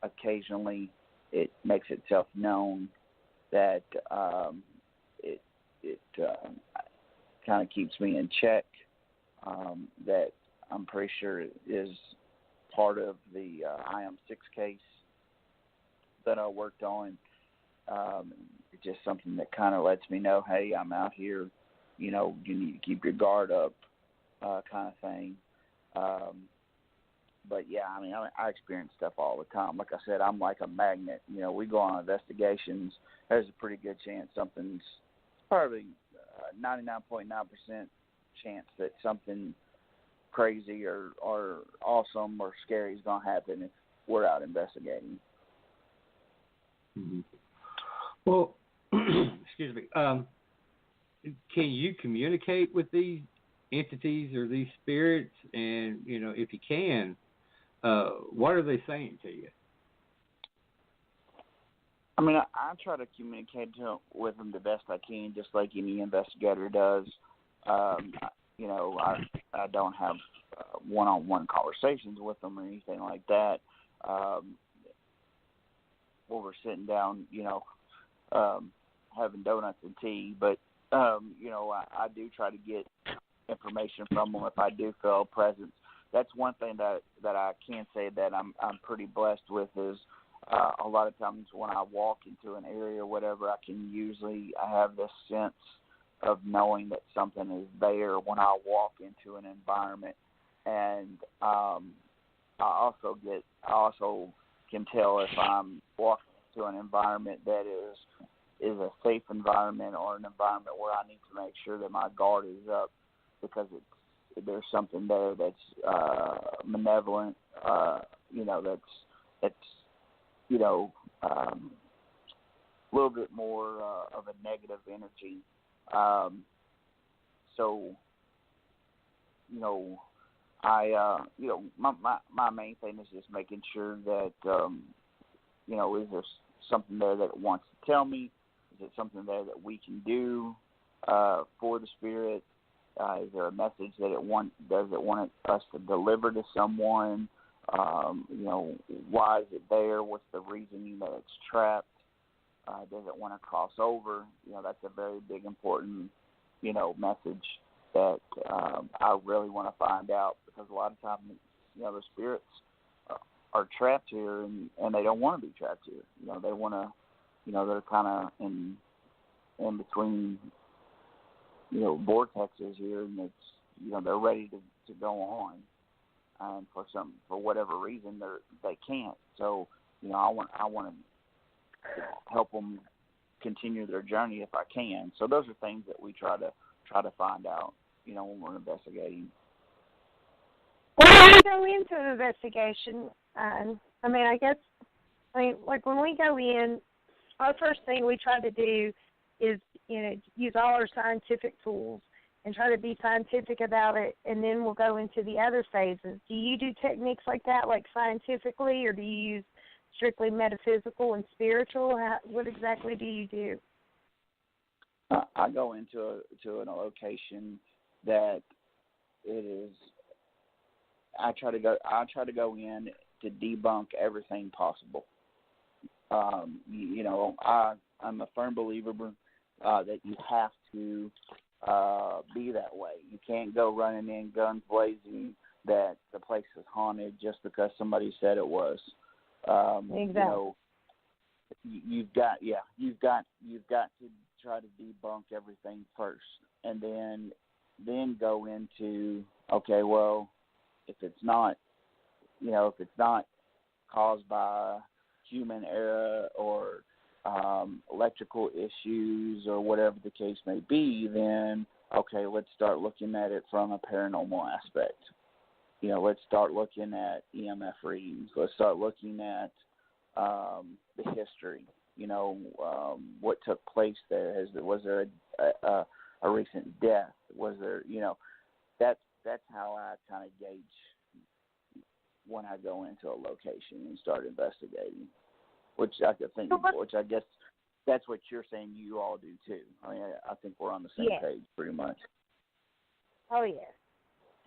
occasionally. It makes itself known that it kind of keeps me in check. that I'm pretty sure is part of the IM6 case that I worked on. It's just something that kind of lets me know, hey, I'm out here, you need to keep your guard up, kind of thing. But yeah, I experience stuff all the time. Like I said, I'm like a magnet. We go on investigations. There's a pretty good chance something's probably 99.9% chance that something crazy or awesome or scary is going to happen if we're out investigating. Mm-hmm. Well, excuse me. Can you communicate with these entities or these spirits? And, if you can, what are they saying to you? I try to communicate with them the best I can, just like any investigator does. I don't have one-on-one conversations with them or anything like that. When we're sitting down, having donuts and tea, but I do try to get information from them if I do feel a presence. That's one thing that I can say that I'm pretty blessed with is a lot of times when I walk into an area or whatever, I have this sense of knowing that something is there when I walk into an environment, and I also can tell if I'm walking into an environment that is a safe environment or an environment where I need to make sure that my guard is up, because there's something there that's malevolent, that's a little bit more of a negative energy. My main thing is just making sure that, is there something there that it wants to tell me? Is it something there that we can do for the spirit? Is there a message that does it want us to deliver to someone? Why is it there? What's the reasoning that it's trapped? Does it want to cross over? That's a very big, important, message that I really want to find out, because a lot of times, the spirits are trapped here and they don't want to be trapped here. They want to, they're kind of in between, vortexes here, and it's, they're ready to go on. And for whatever reason, they can't. So, I want to help them continue their journey if I can. So those are things that we try to find out, when we're investigating. When we go into an investigation, like when we go in, our first thing we try to do is, use all our scientific tools and try to be scientific about it, and then we'll go into the other phases. Do you do techniques like that, like scientifically, or do you use strictly metaphysical and spiritual? What exactly do you do? I go into a location that it is. I try to go in to debunk everything possible. I'm a firm believer that you have to be that way. You can't go running in guns blazing that the place is haunted just because somebody said it was. Exactly. You've got to try to debunk everything first, and then go into, okay, well, if it's not caused by human error or electrical issues or whatever the case may be, then okay, let's start looking at it from a paranormal aspect. Let's start looking at EMF readings. Let's start looking at the history. What took place there? Was there a recent death? Was there? That's how I kind of gauge when I go into a location and start investigating. Which I guess that's what you're saying you all do too. I think we're on the same page pretty much. Oh yeah.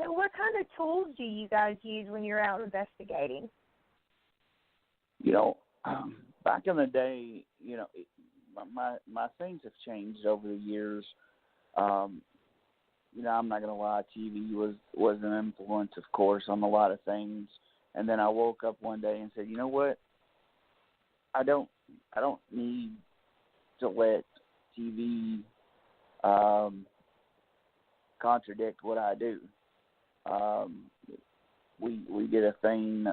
So what kind of tools do you guys use when you're out investigating? Back in the day, my things have changed over the years. I'm not gonna lie, TV was an influence, of course, on a lot of things. And then I woke up one day and said, you know what? I don't need to let TV contradict what I do. We did a thing.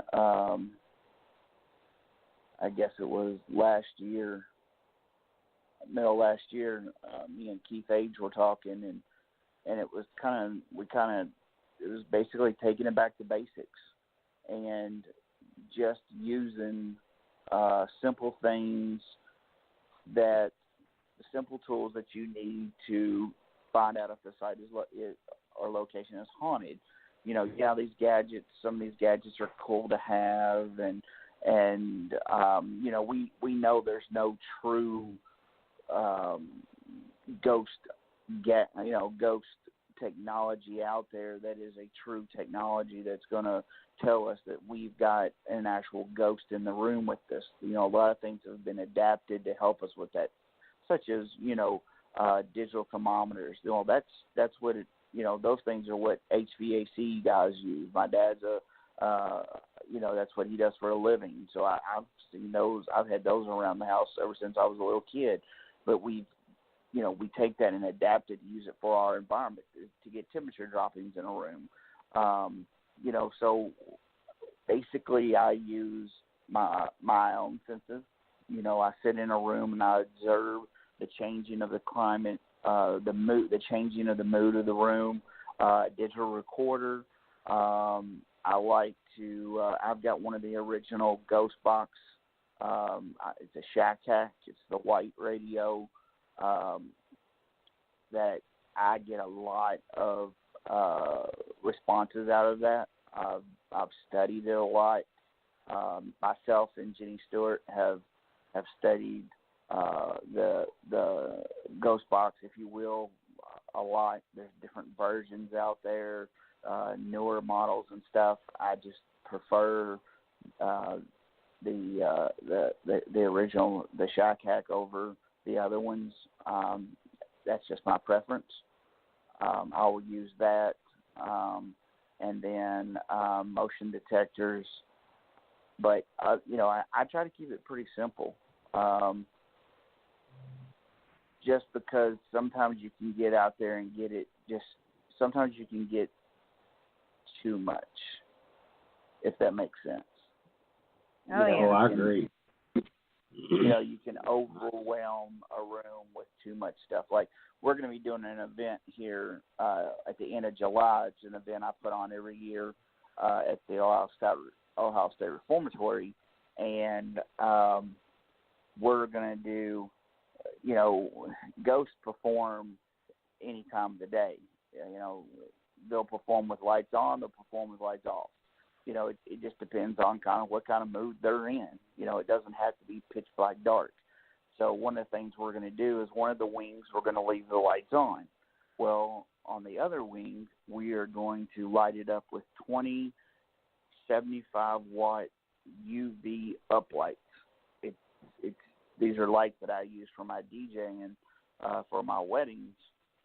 I guess it was middle last year. Me and Keith Age were talking, and it was it was basically taking it back to basics and just using simple things, the simple tools that you need to find out if the site or location is haunted. These gadgets, some of these gadgets are cool to have, and we know there's no true ghost technology out there that is a true technology that's going to tell us that we've got an actual ghost in the room with us. A lot of things have been adapted to help us with that, such as digital thermometers. That's what it. Those things are what HVAC guys use. My dad's that's what he does for a living. So I've seen those. I've had those around the house ever since I was a little kid. But we take that and adapt it to use it for our environment to get temperature droppings in a room. So basically I use my own senses. I sit in a room and I observe the changing of the climate, the mood, the changing of the mood of the room, digital recorder. I like to, I've got one of the original Ghost Box. It's a Shack Hack. It's the white radio that I get a lot of responses out of that. I've studied it a lot. Myself and Jenny Stewart have studied the Ghost Box, if you will, a lot. There's different versions out there, newer models and stuff. I just prefer the original, the Shack Hack, over the other ones. That's just my preference. I will use that, and then motion detectors. But I try to keep it pretty simple. Just because sometimes you can get out there and get it. Sometimes you can get too much, if that makes sense. I agree. You can overwhelm a room with too much stuff. Like, we're going to be doing an event here at the end of July. It's an event I put on every year at the Ohio State Reformatory, and we're going to do, ghosts perform any time of the day. They'll perform with lights on, they'll perform with lights off. It just depends on kind of what kind of mood they're in. It doesn't have to be pitch black dark. So one of the things we're going to do is one of the wings, we're going to leave the lights on. Well, on the other wing, we are going to light it up with 20 75-watt UV uplights. These are lights that I use for my DJing for my weddings.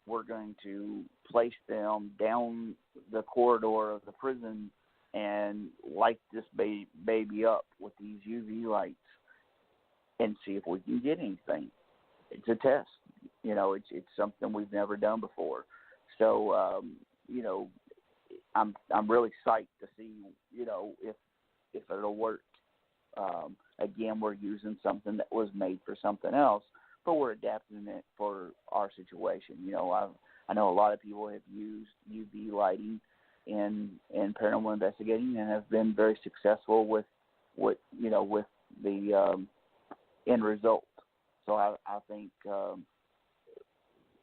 We're going to place them down the corridor of the prison and light this baby up with these UV lights and see if we can get anything. It's a test. It's something we've never done before. So, I'm really psyched to see, if it'll work. Again, we're using something that was made for something else, but we're adapting it for our situation. I know a lot of people have used UV lighting in paranormal investigating and have been very successful with the end result. So I think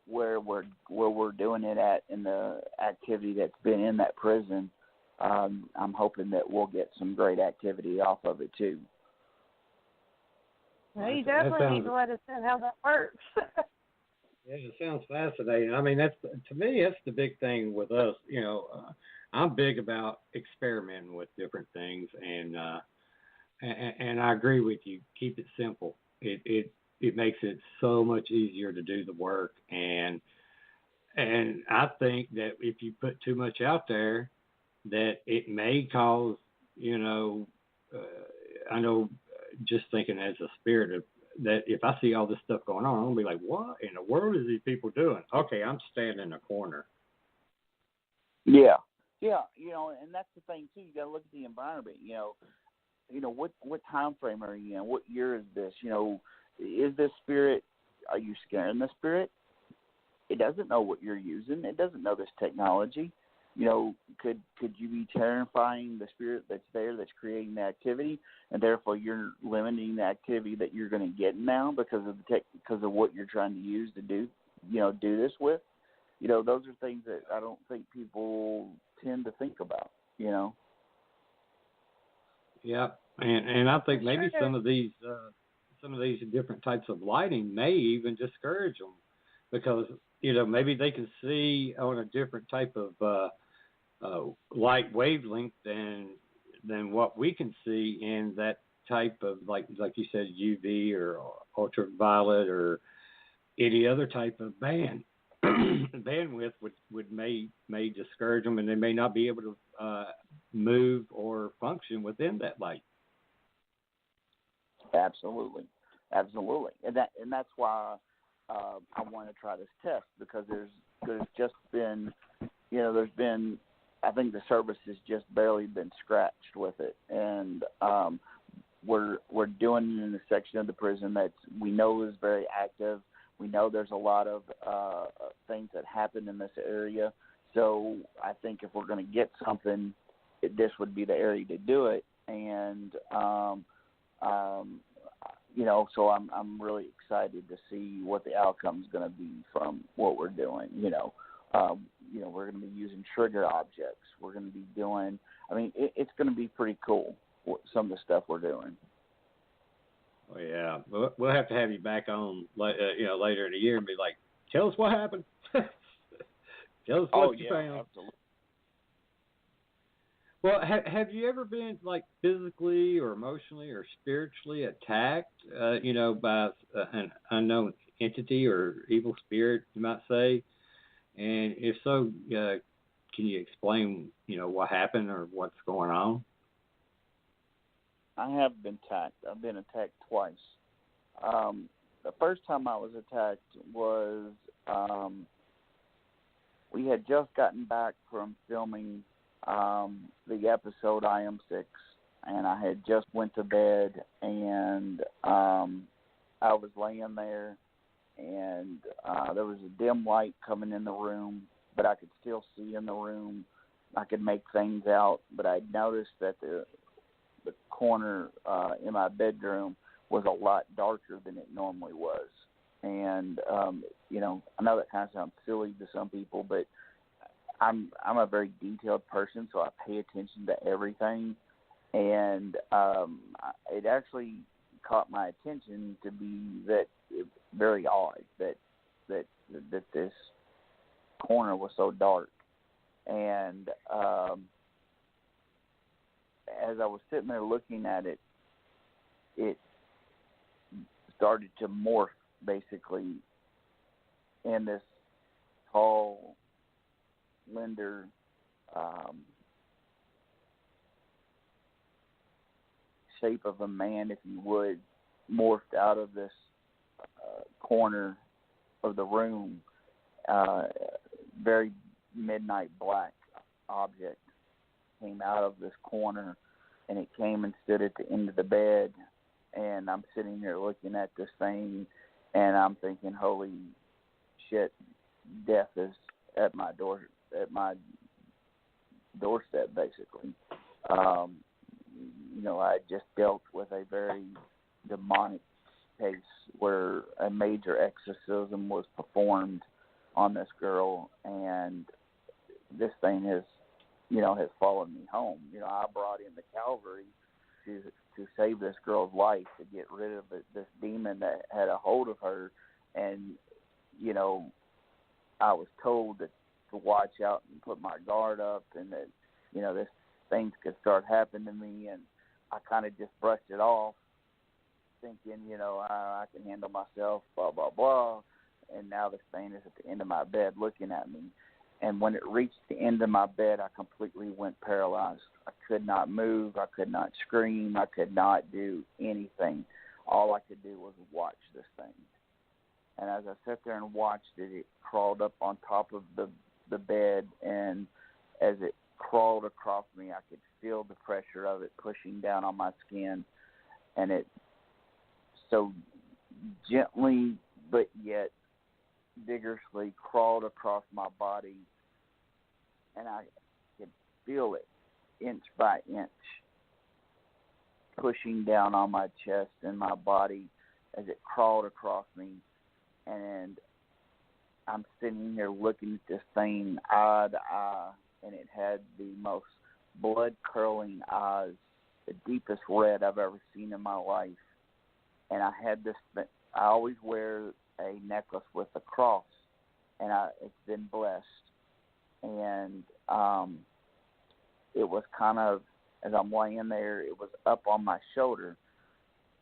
where we're doing it at in the activity that's been in that prison, I'm hoping that we'll get some great activity off of it too. Well, you definitely need to let us know how that works. Yeah, it sounds fascinating. I mean, to me, that's the big thing with us. I'm big about experimenting with different things, and I agree with you. Keep it simple. It makes it so much easier to do the work, and And I think that if you put too much out there, that it may cause, I know, just thinking as a spirit of that, if I see all this stuff going on, I'm gonna be like, what in the world is these people doing? Okay, I'm standing in a corner. Yeah, and that's the thing too. You got to look at the environment. What time frame are you in? What year is this? Is this spirit? Are you scaring the spirit? It doesn't know what you're using. It doesn't know this technology. Could you be terrifying the spirit that's there, that's creating the activity, and therefore you're limiting the activity that you're going to get now because of what you're trying to use to do this with? Those are things that I don't think people tend to think about. Yeah, and I think maybe some of these different types of lighting may even discourage them because maybe they can see on a different type of light wavelength than what we can see in that type of like you said UV or ultraviolet or any other type of bandwidth may discourage them, and they may not be able to move or function within that light. Absolutely, and that's why I want to try this test because there's just been I think the service has just barely been scratched with it, and we're doing it in a section of the prison that we know is very active. We know there's a lot of things that happen in this area, so I think if we're going to get something, this would be the area to do it. And so I'm really excited to see what the outcome is going to be from what we're doing. We're going to be using trigger objects. We're going to be doing. It's going to be pretty cool. Some of the stuff we're doing. Oh yeah, we'll have to have you back on, later in the year and be like, tell us what happened. Tell us what you found. Absolutely. Well, have you ever been like physically or emotionally or spiritually attacked, by an unknown entity or evil spirit, you might say? And if so, can you explain, what happened or what's going on? I have been attacked. I've been attacked twice. The first time I was attacked was we had just gotten back from filming the episode I Am 6, and I had just went to bed, and I was laying there, and there was a dim light coming in the room, but I could still see in the room. I could make things out, but I noticed that the corner in my bedroom was a lot darker than it normally was. And, I know that kind of sounds silly to some people, but I'm a very detailed person, so I pay attention to everything. And it actually caught my attention to be that very odd that this corner was so dark. And as I was sitting there looking at it, it started to morph basically in this tall, slender, shape of a man, if you would, morphed out of this corner of the room. Very midnight black object came out of this corner, and it came and stood at the end of the bed, and I'm sitting here looking at this thing, and I'm thinking, holy shit, death is at my doorstep, basically. I just dealt with a very demonic case where a major exorcism was performed on this girl, and this thing has followed me home. I brought in the Calvary to save this girl's life, to get rid of this demon that had a hold of her, and I was told to watch out and put my guard up, and that this things could start happening to me, and I kind of just brushed it off, thinking I can handle myself, blah blah blah, and now this thing is at the end of my bed looking at me. And when it reached the end of my bed, I completely went paralyzed. I could not move. I could not scream. I could not do anything. All I could do was watch this thing. And as I sat there and watched it, it crawled up on top of the bed, and as it crawled across me, I could feel the pressure of it pushing down on my skin, and it so gently but yet vigorously crawled across my body, and I could feel it inch by inch pushing down on my chest and my body as it crawled across me. And I'm sitting here looking at this thing eye to eye, and it had the most blood-curdling eyes, the deepest red I've ever seen in my life. And I had this I always wear a necklace with a cross, and it's been blessed. And it was kind of, as I'm laying there, it was up on my shoulder,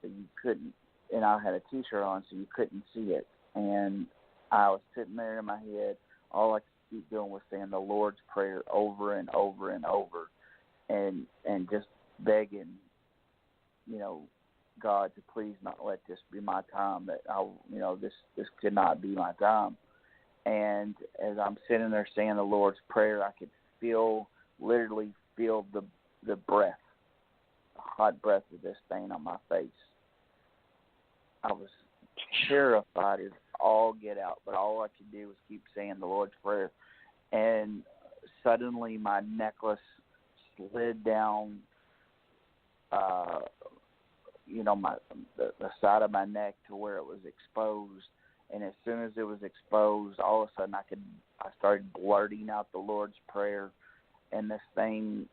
so you couldn't, and I had a T-shirt on, so you couldn't see it. And I was sitting there in my head, all I could keep doing was saying the Lord's Prayer over and over and over, and just begging, God to please not let this be my time, that this could not be my time. And as I'm sitting there saying the Lord's Prayer, I could literally feel the breath, the hot breath of this thing on my face. I was terrified as all get out, but all I could do was keep saying the Lord's Prayer. And suddenly my necklace slid down, the side of my neck to where it was exposed. And as soon as it was exposed, all of a sudden I started blurting out the Lord's Prayer, and this thing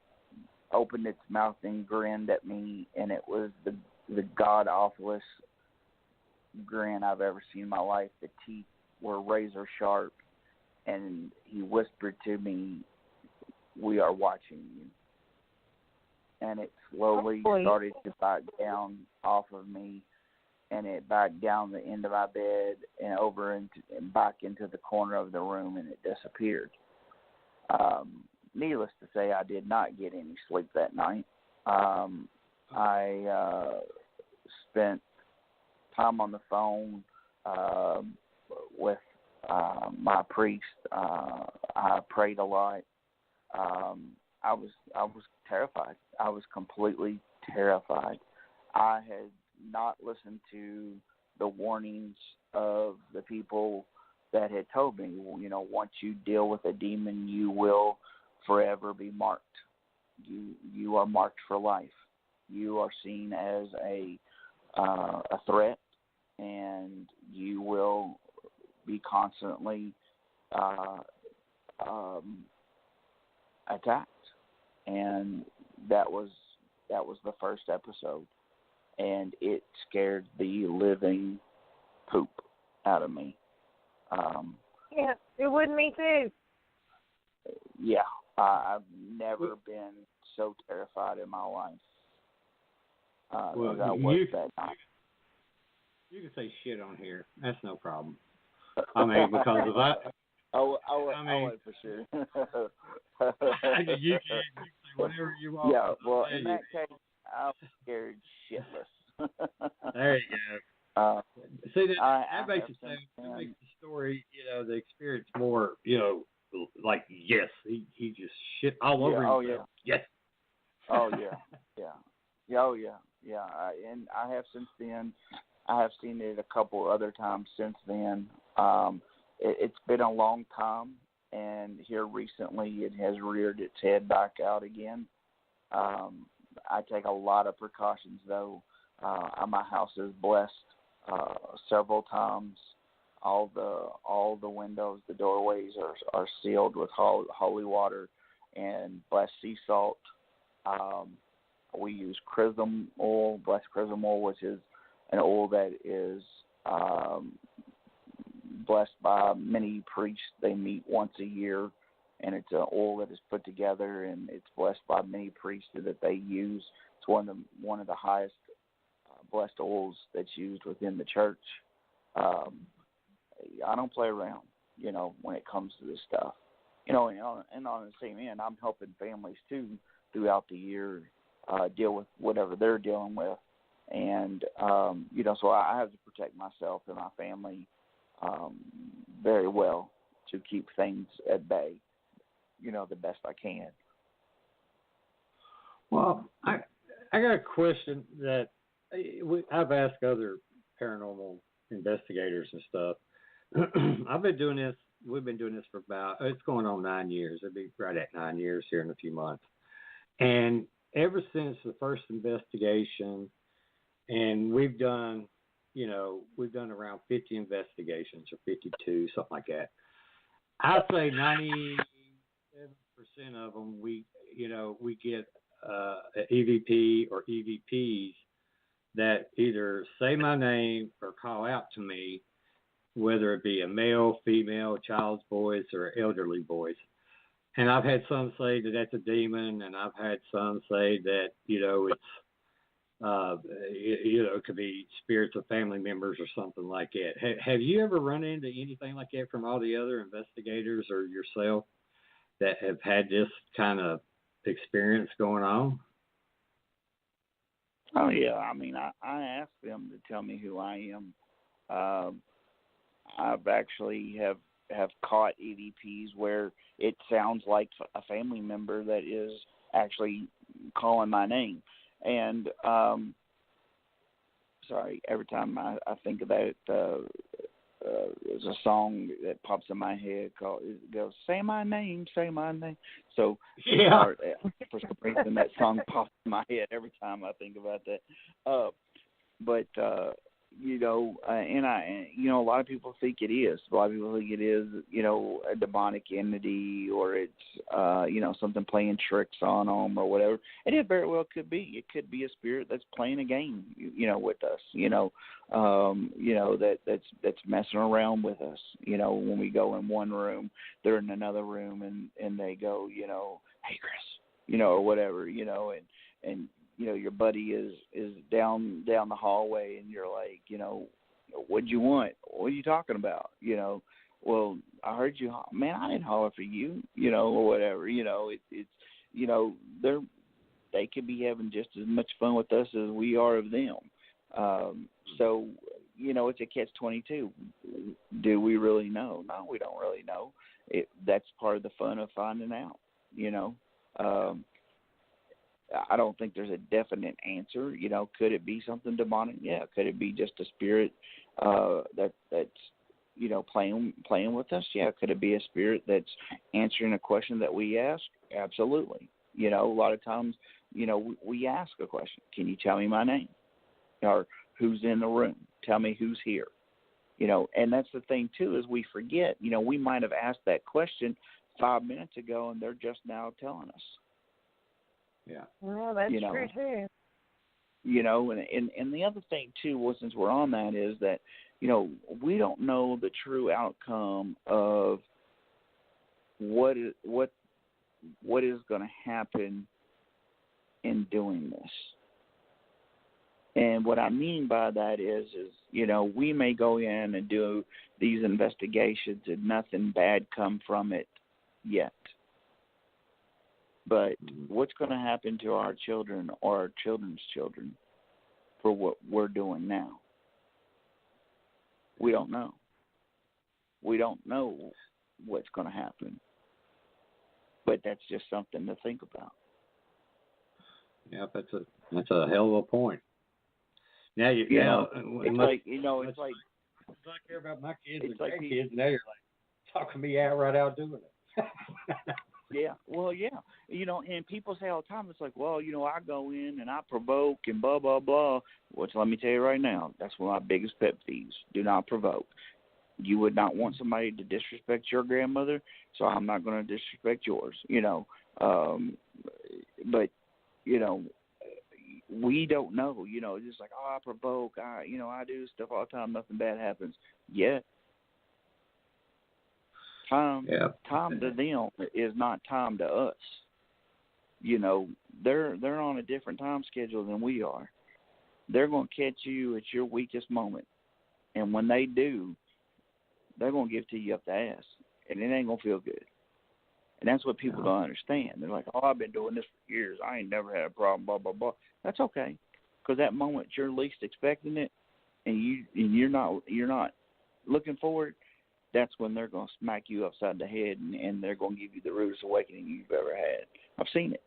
opened its mouth and grinned at me, and it was the god-awfulest grin I've ever seen in my life. The teeth were razor sharp, and he whispered to me, "We are watching you." And it slowly started to back down off of me, and it backed down the end of my bed and over and back into the corner of the room, and it disappeared. Needless to say, I did not get any sleep that night. I spent time on the phone with my priest. I prayed a lot. I was terrified. I was completely terrified. I had not listened to the warnings of the people that had told me, once you deal with a demon, you will forever be marked. You are marked for life. You are seen as a threat, and you will be constantly attacked. And that was the first episode, and it scared the living poop out of me. Yeah, it would me too. Yeah, I've never been so terrified in my life as I was that night. You can say shit on here. That's no problem. I mean, because of that. I would for sure. You can say whatever you want. Yeah, well, in that case, I'm scared shitless. There you go. See, that makes the story, the experience more, like, yes, he just shit all over himself. Oh, yeah. Yes. Oh, yeah. Yeah. Oh, yeah. Yeah. And I have since then, I have seen it a couple other times since then. It's been a long time, and here recently it has reared its head back out again. I take a lot of precautions, though. My house is blessed several times. All the windows, the doorways are sealed with holy water and blessed sea salt. We use chrism oil, blessed chrism oil, which is an oil that is blessed by many priests. They meet once a year, and it's an oil that is put together, and it's blessed by many priests that they use. It's one of the highest blessed oils that's used within the church. I don't play around, when it comes to this stuff. And on the same end, I'm helping families too throughout the year deal with whatever they're dealing with, and so I have to protect myself and my family very well to keep things at bay, the best I can. Well, I got a question that I've asked other paranormal investigators and stuff. We've been doing this for it's going on 9 years. It'll be right at 9 years here in a few months. And ever since the first investigation, and we've done around 50 investigations or 52, something like that. I'd say 97% of them we get an EVP or EVPs that either say my name or call out to me, whether it be a male, female, child's voice, or elderly voice. And I've had some say that that's a demon, and I've had some say that, it's, it could be spirits of family members or something like that. Have you ever run into anything like that from all the other investigators or yourself that have had this kind of experience going on? Oh, yeah. I mean, I asked them to tell me who I am. I've actually have caught EVPs where it sounds like a family member that is actually calling my name. And, sorry, every time I think of that, there's a song that pops in my head it goes, say my name. So yeah. For some reason that song pops in my head every time I think about that. But and a lot of people think it is. A lot of people think it is, a demonic entity, or it's, something playing tricks on them or whatever. And it very well could be. It could be a spirit that's playing a game, with us. That's messing around with us. When we go in one room, they're in another room, and they go, hey Chris, or whatever, and your buddy is down the hallway, and you're like, what'd you want? What are you talking about? Well, I heard you, man, I didn't holler for you, or whatever. It's they could be having just as much fun with us as we are of them. So, it's a catch-22. Do we really know? No, we don't really know. That's part of the fun of finding out, I don't think there's a definite answer. Could it be something demonic? Yeah. Could it be just a spirit that's playing with us? Yeah. Could it be a spirit that's answering a question that we ask? Absolutely. A lot of times, we ask a question. Can you tell me my name? Or who's in the room? Tell me who's here. And that's the thing too, is we forget. We might have asked that question 5 minutes ago, and they're just now telling us. Yeah. Well, that's true too. And the other thing too, well, since we're on that, is that we don't know the true outcome of what is going to happen in doing this. And what I mean by that is we may go in and do these investigations and nothing bad come from it yet. But what's going to happen to our children or our children's children for what we're doing now? We don't know. We don't know what's going to happen. But that's just something to think about. Yeah, that's a hell of a point. Now it's like I care about my kids and grandkids. Now you're like talking me right out doing it. Yeah, well, yeah. And people say all the time, it's like, well, I go in and I provoke and blah, blah, blah. Which, let me tell you right now, that's one of my biggest pet peeves. Do not provoke. You would not want somebody to disrespect your grandmother, so I'm not going to disrespect yours, But, we don't know, just like, I provoke, I do stuff all the time, nothing bad happens. Yet. Time to them is not time to us. They're on a different time schedule than we are. They're going to catch you at your weakest moment, and when they do, they're going to give it to you up the ass, and it ain't going to feel good. And that's what people don't understand. They're like, oh, I've been doing this for years. I ain't never had a problem, blah, blah, blah. That's okay, because that moment you're least expecting it, and you're not looking for it, that's when they're going to smack you upside the head, and they're going to give you the rudest awakening you've ever had. I've seen it.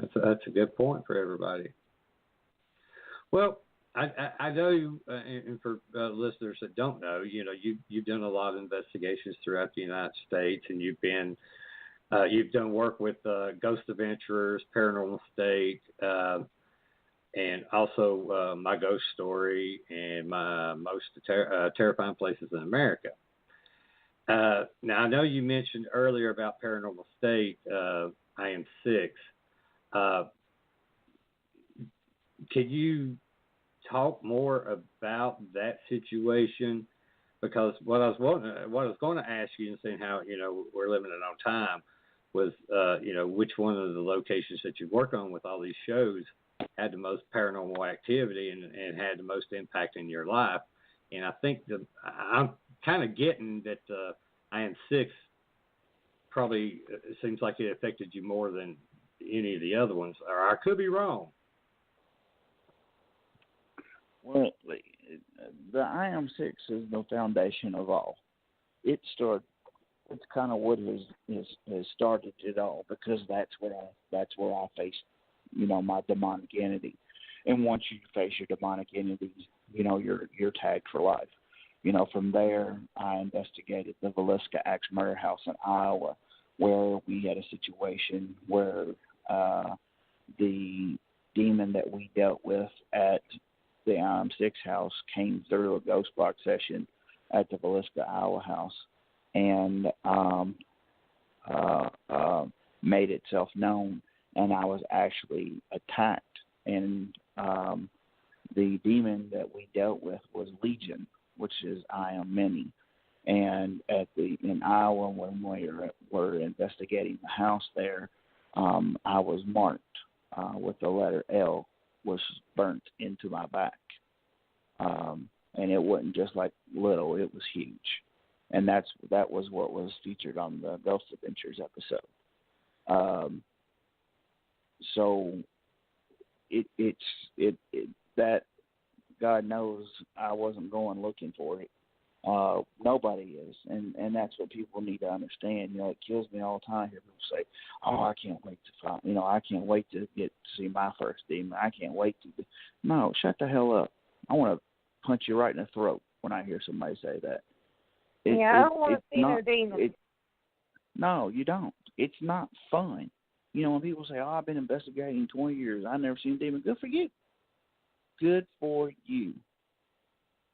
That's a good point for everybody. Well, I know, and for listeners that don't know, you've done a lot of investigations throughout the United States, and you've done work with Ghost Adventurers, Paranormal State, and also My Ghost Story and My Most Terrifying Places in America. Now, I know you mentioned earlier about Paranormal State, I Am 6. Can you talk more about that situation? Because what I was going to ask you, and seeing how we're limited on time, was which one of the locations that you work on with all these shows had the most paranormal activity and had the most impact in your life. And I think I'm kind of getting that I Am 6 probably seems like it affected you more than any of the other ones, or I could be wrong. Well, the I Am 6 is the foundation of all. It's kind of what has started it all, because that's where I faced, my demonic entity. And once you face your demonic entity, you're tagged for life. From there, I investigated the Villisca Axe Murder House in Iowa, where we had a situation where the demon that we dealt with at the IM6 house came through a ghost box session at the Villisca, Iowa house, and made itself known, and I was actually attacked. And the demon that we dealt with was Legion, which is I Am Many. And in Iowa, when we were investigating the house there, I was marked with the letter L, was burnt into my back. And it wasn't just like little, it was huge. And that was what was featured on the Ghost Adventures episode. So that God knows I wasn't going looking for it. Nobody is, and that's what people need to understand. It kills me all the time. Hear people say, "Oh, I can't wait to find. I can't wait to get to see my first demon. I can't wait to." No, shut the hell up. I want to punch you right in the throat when I hear somebody say that. I don't want to see no demons. No, you don't. It's not fun. When people say, "Oh, I've been investigating 20 years. I've never seen a demon." Good for you. Good for you.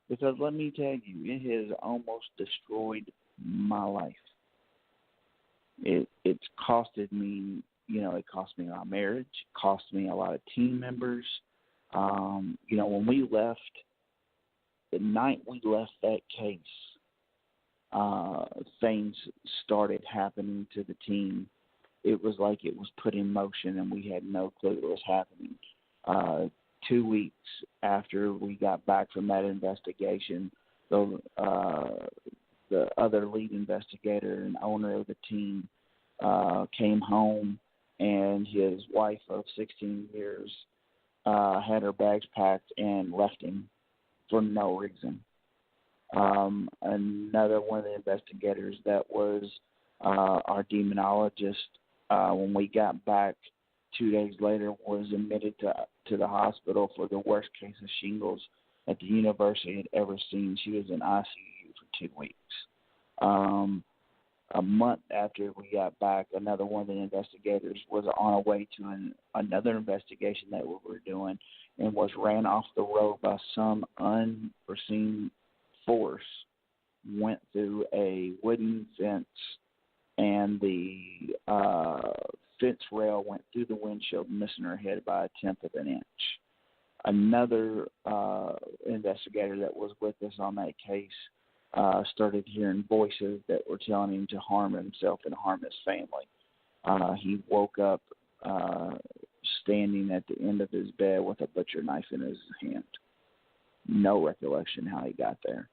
Because let me tell you, it has almost destroyed my life. It's costed me, it cost me my marriage, cost me a lot of team members. When we left, the night we left that case, things started happening to the team. It was like it was put in motion, and we had no clue what was happening. 2 weeks after we got back from that investigation, the other lead investigator and owner of the team came home, and his wife of 16 years had her bags packed and left him for no reason. Another one of the investigators that was our demonologist, when we got back 2 days later, was admitted to the hospital for the worst case of shingles that the university had ever seen. She was in ICU for 2 weeks. A month after we got back, another one of the investigators was on a way to another investigation that we were doing, and was ran off the road by some unforeseen force, went through a wooden fence, and the fence rail went through the windshield, missing her head by 1/10 of an inch. Another investigator that was with us on that case started hearing voices that were telling him to harm himself and harm his family. He woke up standing at the end of his bed with a butcher knife in his hand. No recollection how he got there.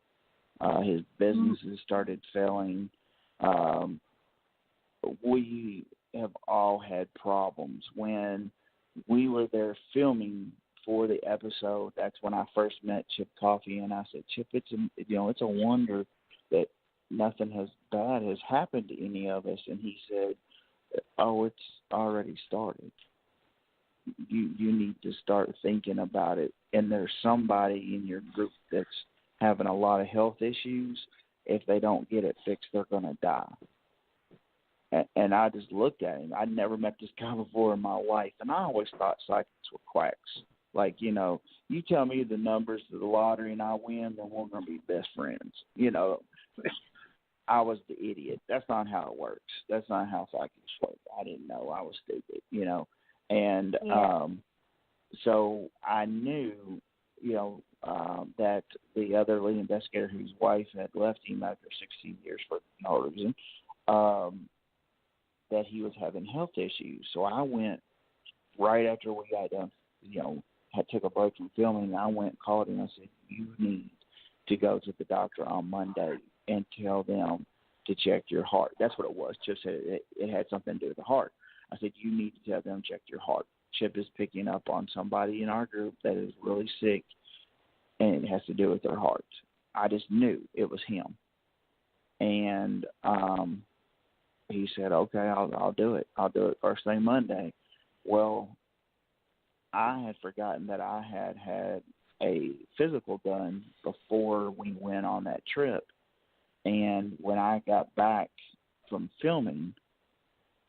His businesses started failing. We have all had problems. When we were there filming for the episode, that's when I first met Chip Coffey, and I said, Chip, it's a wonder that nothing bad has happened to any of us. And he said, oh, it's already started. You need to start thinking about it. And there's somebody in your group that's having a lot of health issues. If they don't get it fixed, they're going to die. And I just looked at him. I'd never met this guy before in my life, and I always thought psychics were quacks. Like, you tell me the numbers to the lottery and I win, then we're going to be best friends. I was the idiot. That's not how it works. That's not how psychics work. I didn't know. I was stupid, And so I knew, that the other lead investigator whose wife had left him after 16 years for no reason, that he was having health issues. So I went right after we got done, took a break from filming. I went and called him and I said, you need to go to the doctor on Monday and tell them to check your heart. That's what it was. Chip said it had something to do with the heart. I said, you need to tell them to check your heart. Chip is picking up on somebody in our group that is really sick, and it has to do with their heart. I just knew it was him. And he said, okay, I'll do it. I'll do it first thing Monday. Well, I had forgotten that I had a physical done before we went on that trip. And when I got back from filming,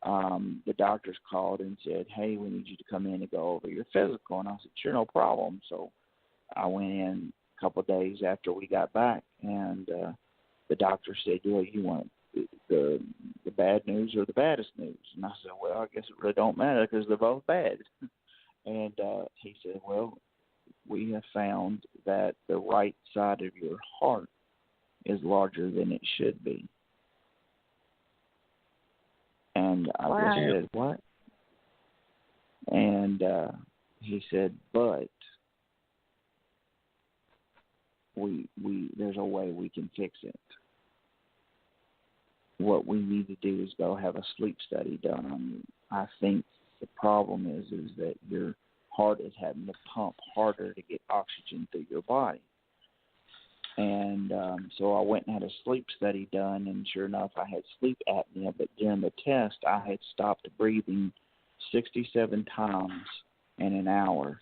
the doctors called and said, hey, we need you to come in and go over your physical. And I said, sure, no problem. So I went in a couple of days after we got back, and the doctor said, well, you want the bad news or the baddest news? And I said, well, I guess it really don't matter because they're both bad. And he said, well, we have found that the right side of your heart is larger than it should be. And I just said, what? And he said, but we there's a way we can fix it. What we need to do is go have a sleep study done on you. I think the problem is that your heart is having to pump harder to get oxygen through your body. And so I went and had a sleep study done, and sure enough, I had sleep apnea. But during the test, I had stopped breathing 67 times in an hour.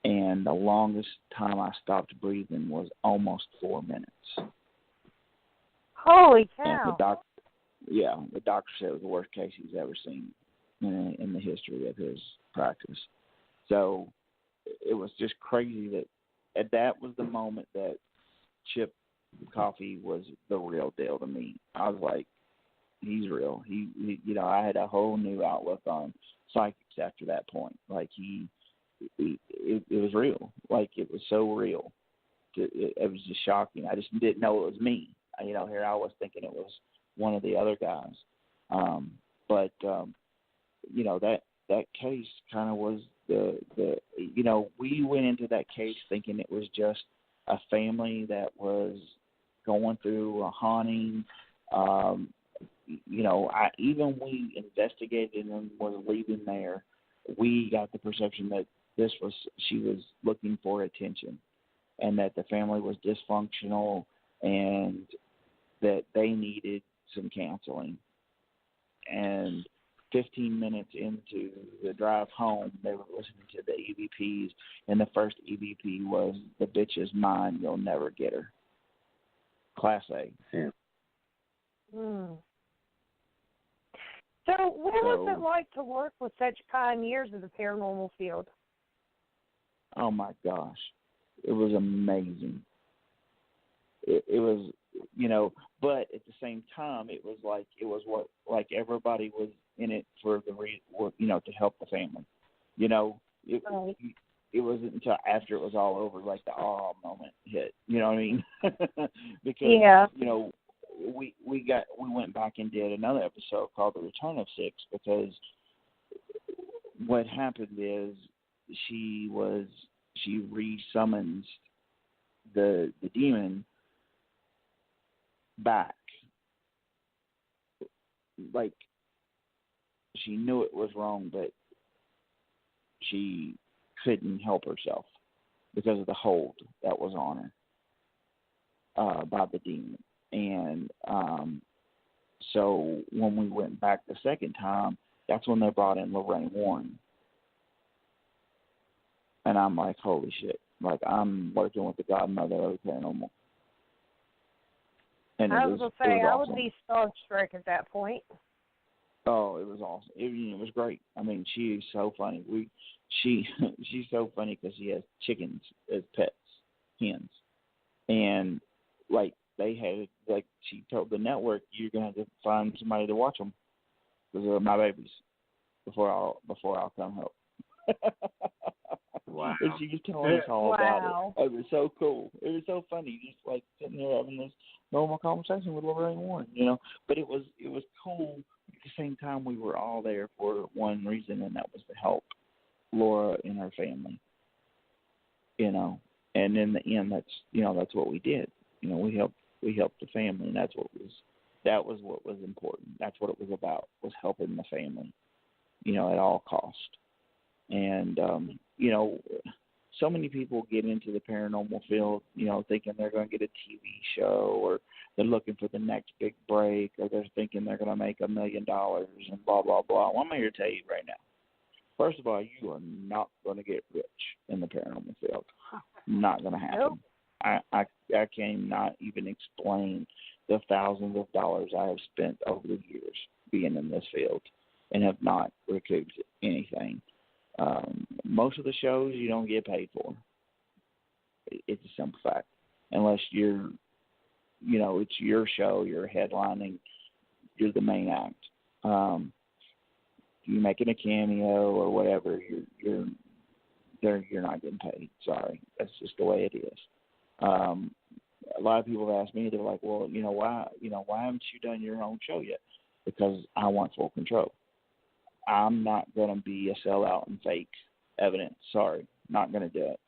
And the longest time I stopped breathing was almost 4 minutes. Holy cow. And the doctor said it was the worst case he's ever seen in the history of his practice. So it was just crazy that was the moment that Chip Coffey was the real deal to me. I was like, he's real. He I had a whole new outlook on psychics after that point. Like it was real. Like it was so real. It was just shocking. I just didn't know it was me. Here I was thinking it was one of the other guys. But that case kind of was we went into that case thinking it was just a family that was going through a haunting. Even we investigated and was leaving there, we got the perception that she was looking for attention, and that the family was dysfunctional and that they needed some counseling. And 15 minutes into the drive home, they were listening to the EVPs, and the first EVP was, the bitch is mine, you'll never get her. Class A. Yeah. Mm. So what was it like to work with such pioneers of the paranormal field? Oh, my gosh. It was amazing. It was, but at the same time, it was like everybody was in it for to help the family. It wasn't until after it was all over, like the awe moment hit. You know what I mean? Because we went back and did another episode called The Return of Six, because what happened is she re-summons the demon back. Like, she knew it was wrong, but she couldn't help herself because of the hold that was on her by the demon. And so when we went back the second time, that's when they brought in Lorraine Warren. And I'm like, holy shit. Like, I'm working with the godmother of the paranormal. And I was going to say, I awesome. would be starstruck at that point. Oh, it was awesome. It was great. I mean, she is so funny. She's so funny because she has chickens as pets, hens. And, like, they had, like, she told the network, you're going to have to find somebody to watch them because they're my babies before I'll come help. Wow. And she was telling us all about it. It was so cool. It was so funny, just like sitting there having this normal conversation with Lorraine Warren, you know. But it was cool. At the same time, we were all there for one reason, and that was to help Laura and her family. You know, and in the end, that's what we did. You know, we helped the family, and that was what was important. That's what it was about, was helping the family. You know, at all cost. And, you know, so many people get into the paranormal field, you know, thinking they're going to get a TV show, or they're looking for the next big break, or they're thinking they're going to make $1 million and blah, blah, blah. Well, I'm here to tell you right now. First of all, you are not going to get rich in the paranormal field. Not going to happen. Nope. I cannot even explain the thousands of dollars I have spent over the years being in this field and have not recouped anything. Most of the shows you don't get paid for. It's a simple fact. Unless you're, you know, it's your show, you're headlining, you're the main act. You're making a cameo or whatever, you're not getting paid. Sorry, that's just the way it is. A lot of people have asked me, they're like, well, why haven't you done your own show yet? Because I want full control. I'm not going to be a sellout and fake evidence. Sorry, not going to do it.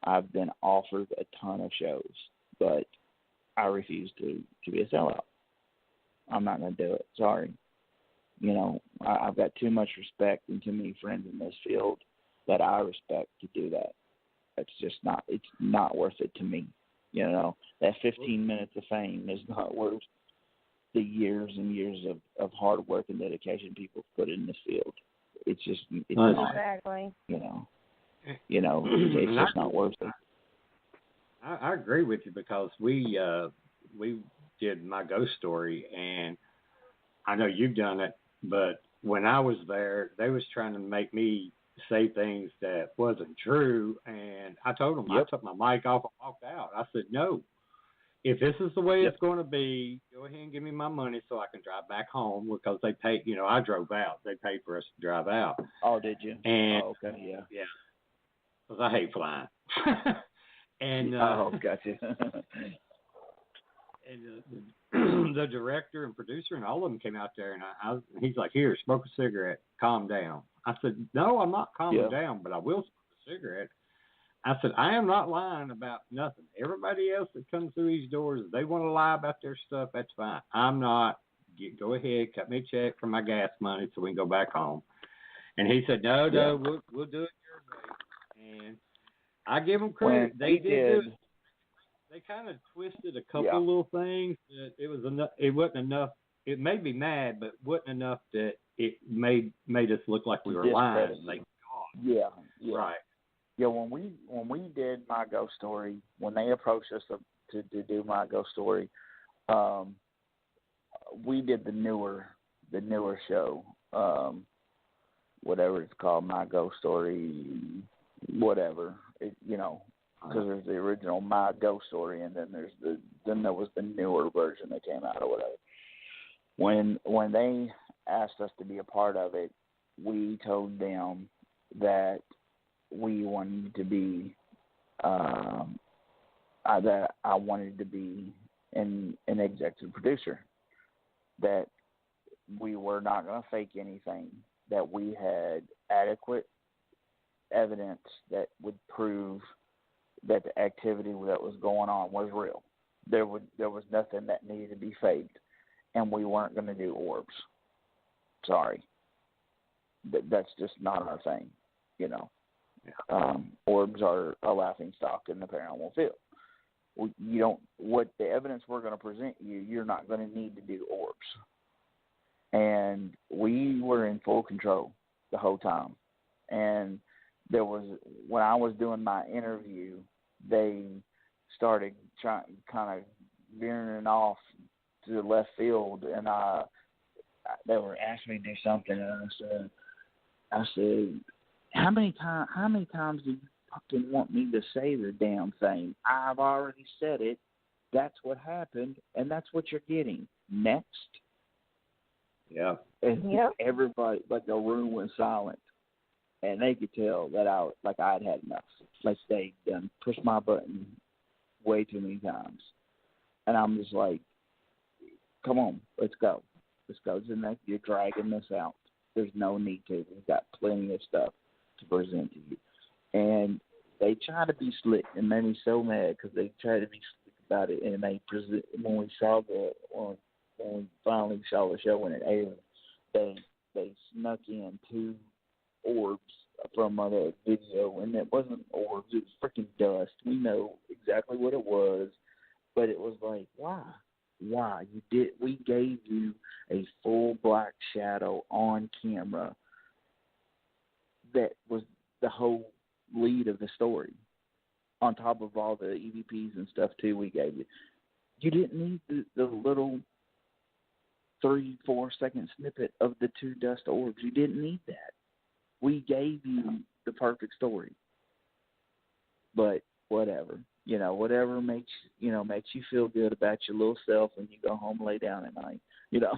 I've been offered a ton of shows, but I refuse to be a sellout. I'm not going to do it. Sorry. You know, I've got too much respect and too many friends in this field that I respect to do that. It's not worth it to me. You know, that 15 minutes of fame is not worth the years and years of hard work and dedication people put in this field. It's not. Exactly. You know, it's just not worth it. I agree with you because we did my ghost story, and I know you've done it, but when I was there, they was trying to make me say things that wasn't true, and I told them, I took my mic off and walked out. I said, no. If this is the way it's going to be, go ahead and give me my money so I can drive back home, because they paid, I drove out. They paid for us to drive out. Oh, did you? And, okay, yeah. Yeah. Because I hate flying. And gotcha. and the director and producer and all of them came out there, and he's like, here, smoke a cigarette, calm down. I said, no, I'm not calming down, but I will smoke a cigarette. I said, I am not lying about nothing. Everybody else that comes through these doors, if they want to lie about their stuff, that's fine. I'm not. Go ahead, cut me a check for my gas money so we can go back home. And he said, no, we'll do it your way. And I give them credit. They did do it. They kind of twisted a couple little things. That it was enough. It wasn't enough. It made me mad, but wasn't enough that it made us look like we were lying. Like, yeah. Right. Yeah, when we did My Ghost Story, when they approached us to do My Ghost Story, we did the newer show, whatever it's called, My Ghost Story, whatever, because there's the original My Ghost Story, and then there was the newer version that came out or whatever. When they asked us to be a part of it, we told them that we wanted to be that I wanted to be an executive producer, that we were not going to fake anything, that we had adequate evidence that would prove that the activity that was going on was real, there was nothing that needed to be faked, and we weren't going to do orbs. Sorry, that's just not our thing, you know. Yeah. Orbs are a laughing stock in the paranormal field. You don't. What the evidence we're going to present you, you're not going to need to do orbs. And we were in full control the whole time. And there was, when I was doing my interview, they started kind of veering off to the left field, and they were asking me to do something, and I said, how many times do you fucking want me to say the damn thing? I've already said it. That's what happened, and that's what you're getting. Next. Yeah. And everybody, like the room went silent, and they could tell that I'd had enough. Like they done pushed my button way too many times, and I'm just like, come on, let's go. You're dragging this out. There's no need to. We've got plenty of stuff to present to you. And they try to be slick, and made me so mad because they try to be slick about it. And when we finally saw the show when it aired, they snuck in 2 orbs from a video, and it wasn't orbs, it was freaking dust. We know exactly what it was, but it was like, why? We gave you a full black shadow on camera that was the whole lead of the story, on top of all the EVPs and stuff too we gave you. You didn't need the little 3-4 second snippet of the 2 dust orbs. You didn't need that. We gave you the perfect story. But whatever. Whatever makes you feel good about your little self when you go home and lay down at night. Yeah,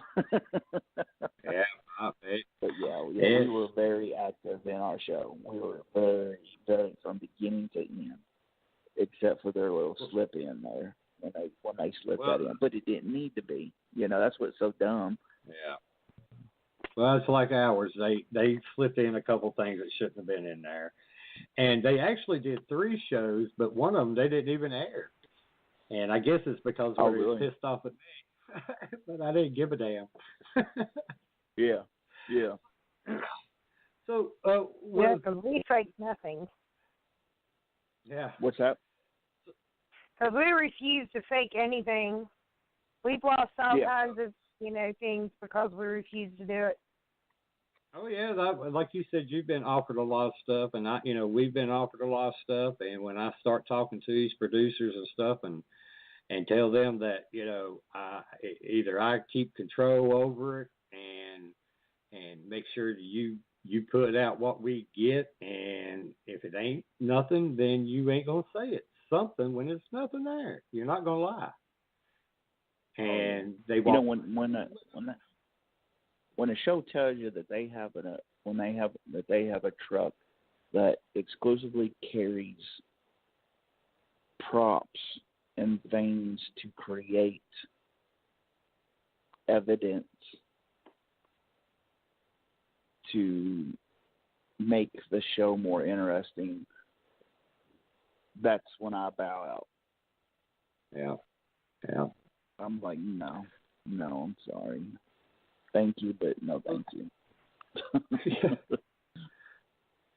I bet. But we were very active in our show. We were very, very from beginning to end, except for their little slip in there when they slipped that in. But it didn't need to be. That's what's so dumb. Yeah. Well, it's like ours. They slipped in a couple things that shouldn't have been in there. And they actually did 3 shows, but one of them they didn't even air. And I guess it's because they were pissed off at me. But I didn't give a damn. Yeah. So, because we faked nothing. Yeah. What's that? Because we refuse to fake anything. We've lost all kinds of, things because we refuse to do it. Oh yeah, like you said, you've been offered a lot of stuff, and we've been offered a lot of stuff. And when I start talking to these producers and stuff, and tell them that either I keep control over it and make sure that you put out what we get, and if it ain't nothing, then you ain't gonna say it's something when it's nothing there. You're not gonna lie. And they won't. When a show tells you that they have a truck that exclusively carries props and things to create evidence to make the show more interesting, that's when I bow out. Yeah. I'm like, no, I'm sorry. Thank you, but no thank you.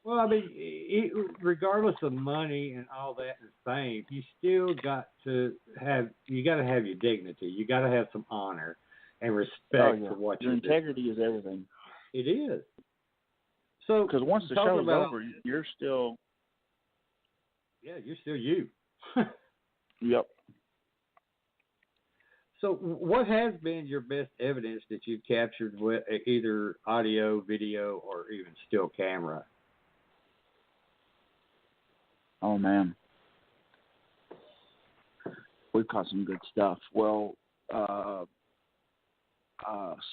Well, I mean, regardless of money and all that and fame, you still got to have your dignity. You got to have some honor and respect for what your integrity is everything. It is. So, because once the show's over, you're still. Yeah, you're still you. Yep. So, what has been your best evidence that you've captured with either audio, video, or even still camera? Oh man, we've caught some good stuff. Well,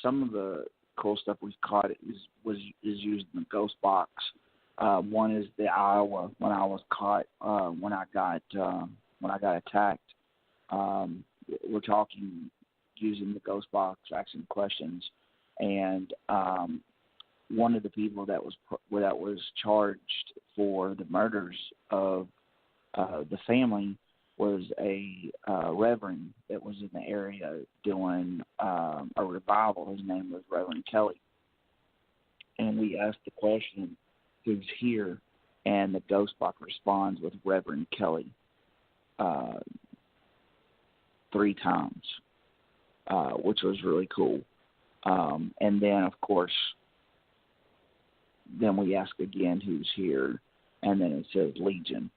some of the cool stuff we've caught is used in the ghost box. One is the Iowa when I was caught when I got attacked. We're talking using the ghost box, asking questions, and one of the people that was charged for the murders of the family was a reverend that was in the area doing a revival. His name was Reverend Kelly. And we asked the question, who's here? And the ghost box responds with Reverend Kelly 3 times, which was really cool. And then, of course, then we ask again who's here, and then it says Legion,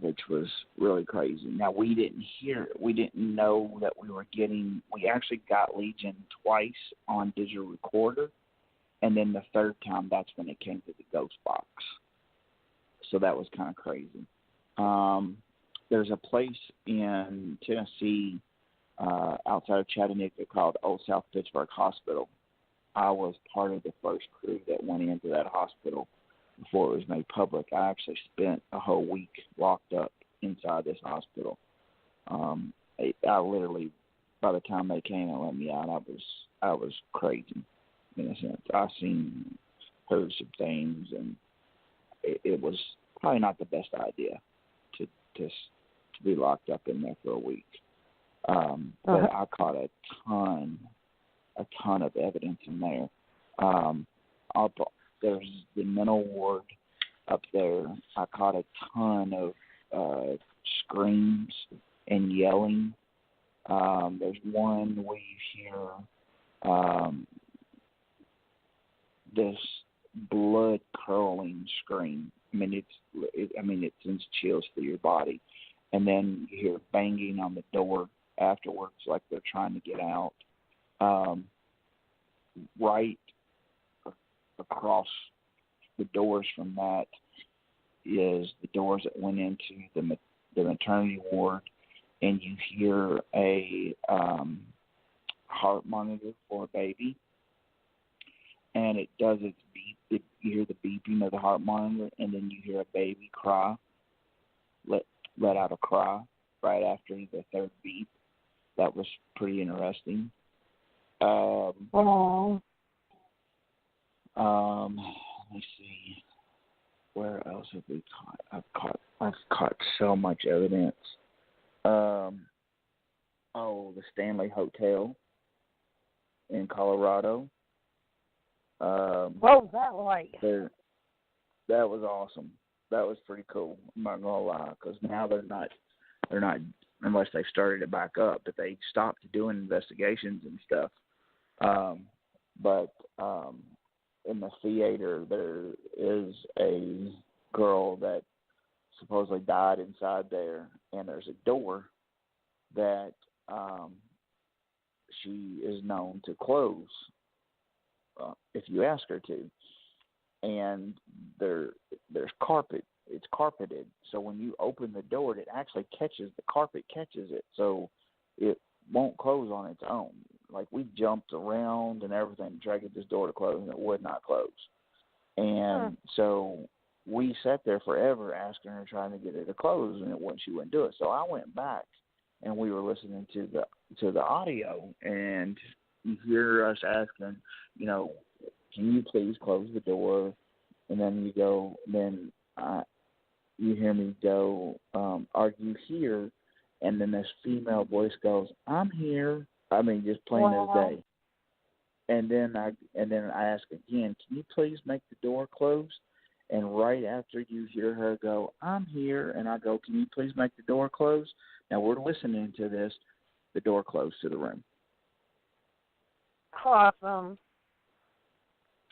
which was really crazy. Now, we didn't know that we actually got Legion twice on digital recorder, and then the third time, that's when it came to the ghost box. So that was kind of crazy. There's a place in Tennessee outside of Chattanooga called Old South Pittsburgh Hospital. I was part of the first crew that went into that hospital before it was made public. I actually spent a whole week locked up inside this hospital. I literally, by the time they came and let me out, I was crazy in a sense. I heard some things, and it was probably not the best idea to be locked up in there for a week. But I caught a ton of evidence in there. There's the mental ward up there. I caught a ton of screams and yelling. There's one where you hear this blood curdling scream. It sends chills through your body. And then you hear banging on the door afterwards, like they're trying to get out. Right across the doors from that is the doors that went into the maternity ward, and you hear a heart monitor for a baby, and it does its beep. You hear the beeping of the heart monitor, and then you hear a baby cry, let out a cry right after the third beep. That was pretty interesting. Let me see. Where else have we caught? I've caught so much evidence. The Stanley Hotel in Colorado. What was that like? That was awesome. That was pretty cool. I'm not gonna lie, because now they're not unless they started it back up, but they stopped doing investigations and stuff. But in the theater, there is a girl that supposedly died inside there, and there's a door that she is known to close if you ask her to. And there's carpet. It's carpeted, so when you open the door, it actually catches the carpet, catches it, so it won't close on its own. Like, we jumped around and everything, trying to get this door to close, and it would not close. And so we sat there forever asking her, trying to get it to close, and she wouldn't do it. So I went back, and we were listening to the audio, and you hear us asking, can you please close the door? And then you go, you hear me go, are you here? And then this female voice goes, I'm here. Just plain as day. And then I ask again, can you please make the door close? And right after you hear her go, I'm here, and I go, can you please make the door close? Now we're listening to this. The door closed to the room. Awesome.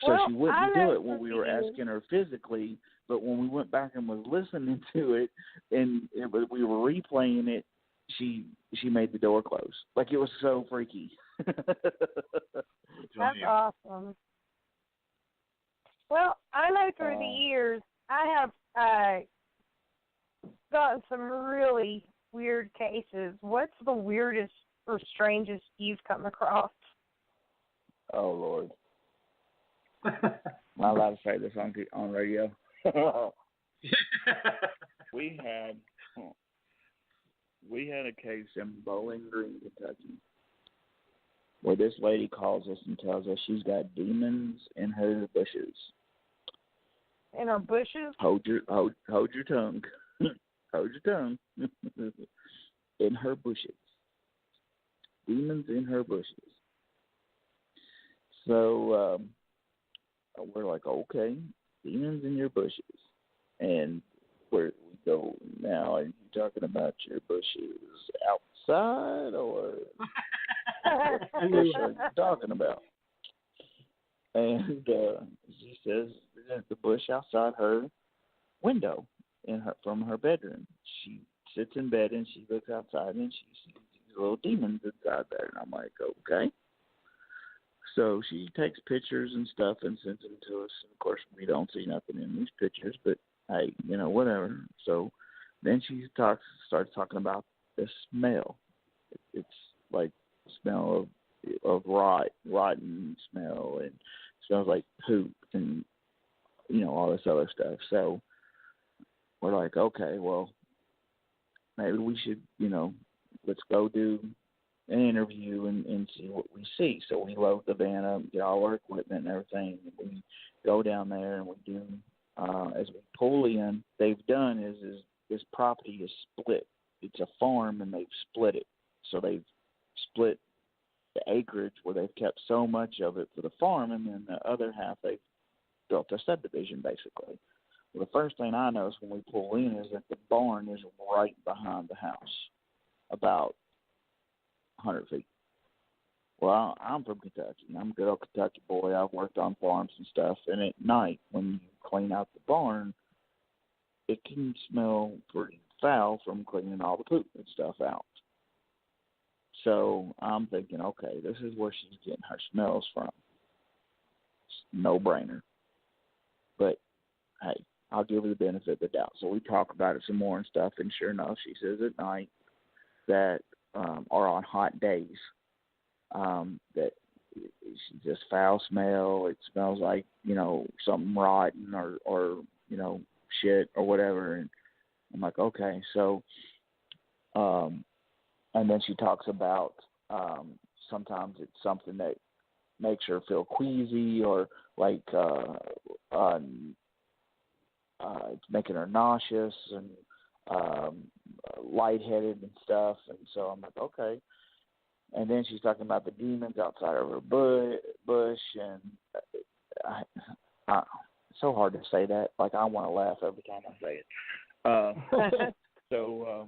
So she wouldn't do it when we were asking her physically, but when we went back and was listening to it, and we were replaying it, she made the door close. Like, it was so freaky. That's awesome. Well, I know through the years I have gotten some really weird cases. What's the weirdest or strangest you've come across? Oh, Lord. Am I allowed to say this on radio? We had a case in Bowling Green, Kentucky, where this lady calls us and tells us she's got demons in her bushes. In her bushes? Hold your tongue. Hold your tongue. In her bushes. Demons in her bushes. So we're like, okay, demons in your bushes. And where we go now, are you talking about your bushes outside, or what bush are you talking about? And she says there's the bush outside her window from her bedroom. She sits in bed and she looks outside and she sees these little demons inside there. And I'm like, okay. So she takes pictures and stuff and sends them to us. And of course, we don't see nothing in these pictures, but hey, whatever. So then she starts talking about the smell. It's like smell of rotten smell, and smells like poop and all this other stuff. So we're like, okay, well, maybe we should let's go do an interview and see what we see. So we load the van up, get all our equipment and everything, and we go down there and we do as we pull in. They've done is this property is split. It's a farm and they've split it. So they've split the acreage where they've kept so much of it for the farm, and then the other half they've built a subdivision basically. Well, the first thing I notice when we pull in is that the barn is right behind the house, about 100 feet. Well, I'm from Kentucky. I'm a good old Kentucky boy. I've worked on farms and stuff, and at night when you clean out the barn, it can smell pretty foul from cleaning all the poop and stuff out. So I'm thinking, okay, this is where she's getting her smells from. No brainer. But hey, I'll give her the benefit of the doubt. So we talk about it some more and stuff, and sure enough, she says at night that, or on hot days, that she just foul smell. It smells like something rotten or shit or whatever. And I'm like, okay, so. And then she talks about sometimes it's something that makes her feel queasy or like it's making her nauseous and lightheaded and stuff. And so I'm like, okay. And then she's talking about the demons outside of her bush, and it's so hard to say that. Like, I want to laugh every time I say it. So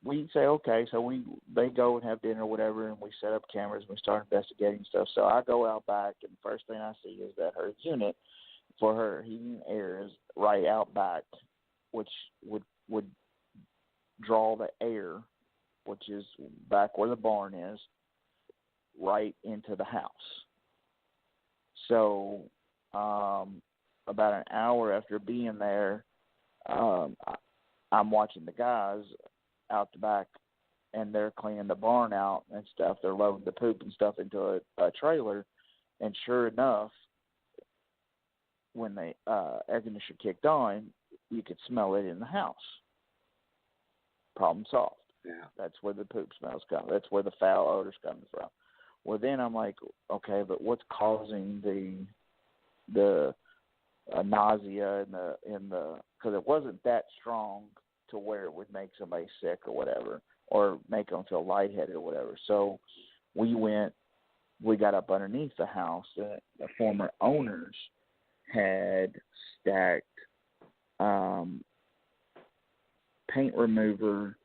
we say okay. So they go and have dinner or whatever, and we set up cameras and we start investigating stuff. So I go out back, and the first thing I see is that her unit for her heating and air is right out back, which would draw the air, which is back where the barn is, right into the house. So about an hour after being there, I'm watching the guys out the back, and they're cleaning the barn out and stuff. They're loading the poop and stuff into a trailer, and sure enough, when the air conditioner kicked on, you could smell it in the house. Problem solved. Yeah. That's where the poop smells come. That's where the foul odor's coming from. Well, then I'm like, okay, but what's causing the nausea in the because it wasn't that strong to where it would make somebody sick or whatever, or make them feel lightheaded or whatever. So we got up underneath the house. The former owners had stacked paint remover,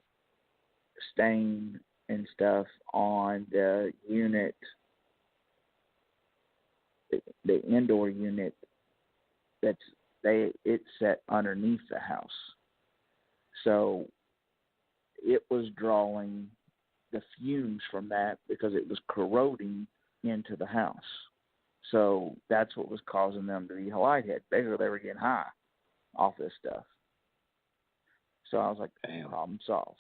stain and stuff on the unit, the indoor unit it's set underneath the house. So it was drawing the fumes from that because it was corroding into the house. So that's what was causing them to be lightheaded. Basically, they were getting high off this stuff. So I was like, damn, problem solved.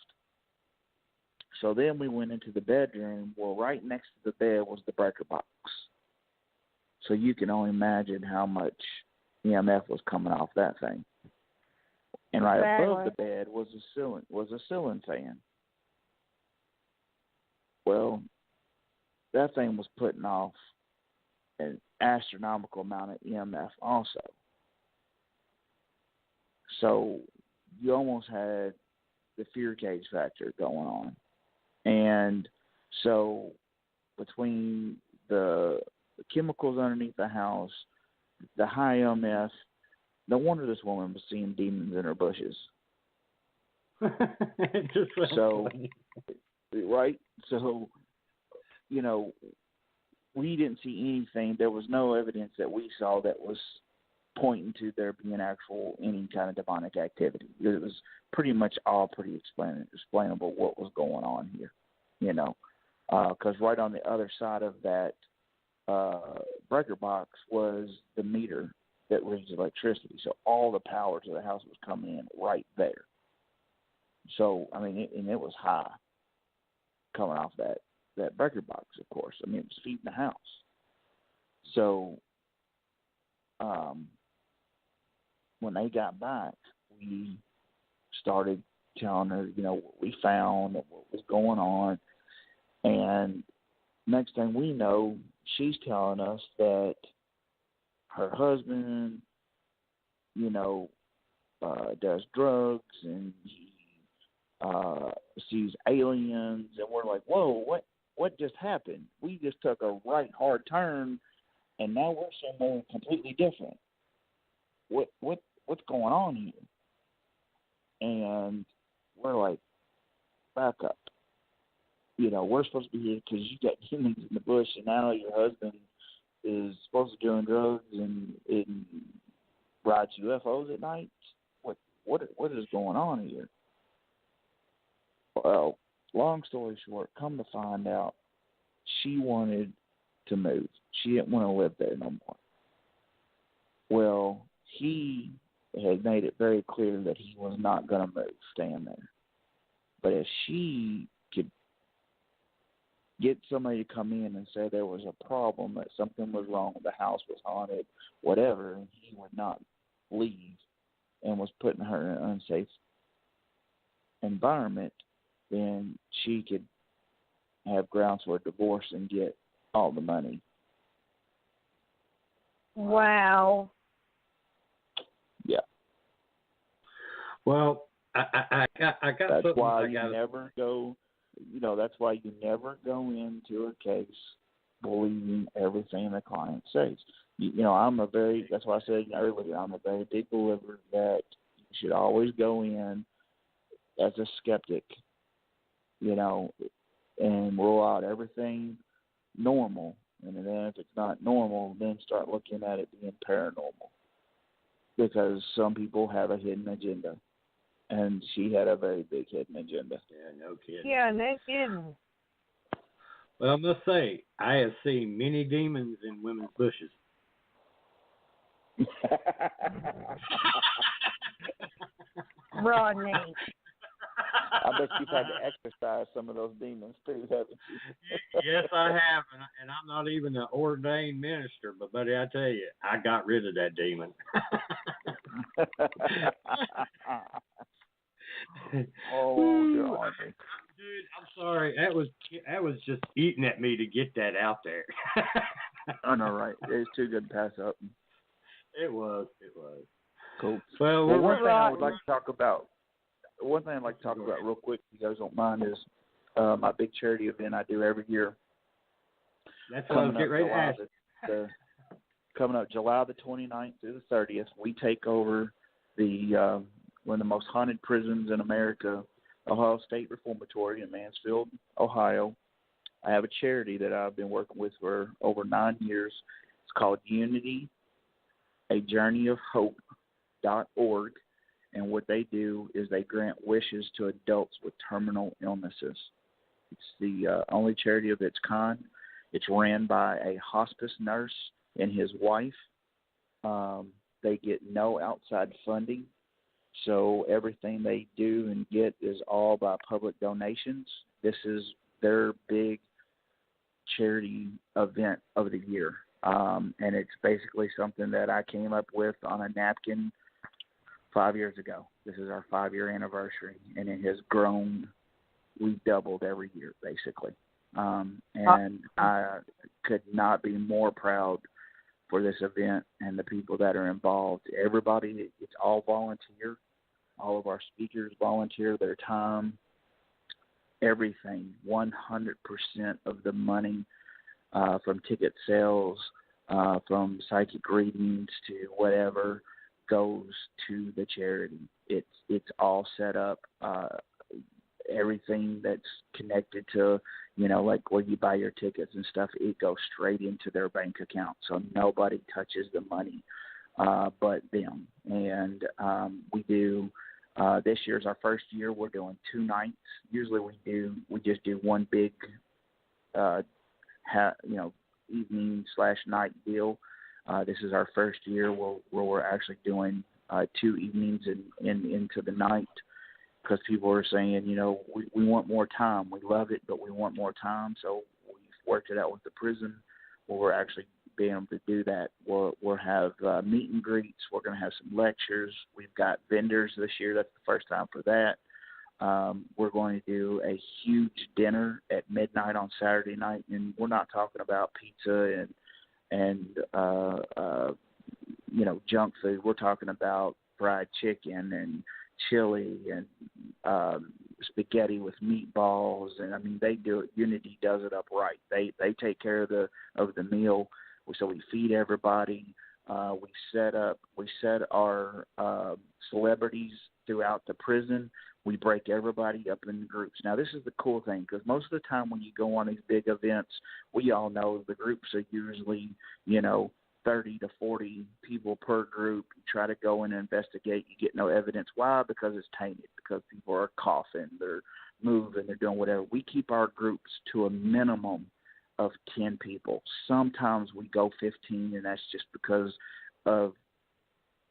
So then we went into the bedroom. Well, right next to the bed was the breaker box. So you can only imagine how much EMF was coming off that thing. And right above the bed was a ceiling fan. Well, that thing was putting off an astronomical amount of EMF also. So you almost had the fear cage factor going on. And so between the chemicals underneath the house, the high EMF, no wonder this woman was seeing demons in her bushes. So, right? So, we didn't see anything. There was no evidence that we saw that was pointing to there being any kind of demonic activity. It was pretty much all pretty explainable what was going on here, because right on the other side of that breaker box was the meter that reads electricity. So all the power to the house was coming in right there. So, it was high coming off that breaker box, of course. It was feeding the house. So, when they got back, we started telling her, what we found and what was going on. And next thing we know, she's telling us that her husband, does drugs and he sees aliens, and we're like, whoa, what just happened? We just took a right hard turn, and now we're somewhere completely different. What's going on here? And we're like, back up. We're supposed to be here because you got demons in the bush, and now your husband is supposed to be doing drugs and rides UFOs at night. What is going on here? Well, long story short, come to find out, she wanted to move. She didn't want to live there no more. Well, he had made it very clear that he was not going to move, staying there. But if she could get somebody to come in and say there was a problem, that something was wrong, the house was haunted, whatever, and he would not leave and was putting her in an unsafe environment, then she could have grounds for a divorce and get all the money. Wow. Yeah. Well, I got that's something. Why you never go. That's why you never go into a case believing everything the client says. That's why I said earlier, I'm a very big believer that you should always go in as a skeptic, and rule out everything normal. And then if it's not normal, then start looking at it being paranormal. Because some people have a hidden agenda. And she had a very big hidden agenda. Yeah, no kidding. Yeah, no kidding. Well, I must say, I have seen many demons in women's bushes. Rodney. I bet you've had to exercise some of those demons too, haven't you? Yes, I have, and I'm not even an ordained minister, but buddy, I tell you, I got rid of that demon. Oh, you're awesome. Dude, I'm sorry. That was just eating at me to get that out there. I know, right? It's too good to pass up. It was. Cool. Well, one thing I would like to talk about. One thing I'd like to talk about real quick, if you guys don't mind, is my big charity event I do every year. That's what I was getting ready to ask. Coming up July the 29th through the 30th, we take over the one of the most haunted prisons in America, Ohio State Reformatory in Mansfield, Ohio. I have a charity that I've been working with for over 9 years. It's called Unity, a Journey of Hope.org. And what they do is they grant wishes to adults with terminal illnesses. It's the only charity of its kind. It's ran by a hospice nurse and his wife. They get no outside funding, so everything they do and get is all by public donations. This is their big charity event of the year, and it's basically something that I came up with on a napkin 5 years ago. This is our 5-year anniversary, and it has grown. We've doubled every year, basically. And I could not be more proud for this event and the people that are involved. Everybody, it's all volunteer. All of our speakers volunteer their time, everything. 100% of the money from ticket sales, from psychic readings to whatever, goes to the charity. It's all set up. Everything that's connected to, like where you buy your tickets and stuff, it goes straight into their bank account. So nobody touches the money but them. And we do, this year's our first year, we're doing 2 nights. Usually we just do one big, evening/night deal. This is our first year where we're actually doing 2 evenings and into the night, because people are saying, we want more time. We love it, but we want more time. So we've worked it out with the prison where we're actually being able to do that. We'll have meet and greets. We're going to have some lectures. We've got vendors this year. That's the first time for that. We're going to do a huge dinner at midnight on Saturday night, and we're not talking about pizza and junk food. We're talking about fried chicken and chili and spaghetti with meatballs, and I mean they do it. Unity does it up right. They take care of the meal, so we feed everybody. We set our celebrities throughout the prison. We break everybody up in groups. Now this is the cool thing, because most of the time when you go on these big events, we all know the groups are usually 30 to 40 people per group. You try to go in and investigate. You get no evidence. Why? Because it's tainted. Because people are coughing, they're moving, they're doing whatever. We keep our groups to a minimum of 10 people. Sometimes we go 15, and that's just because of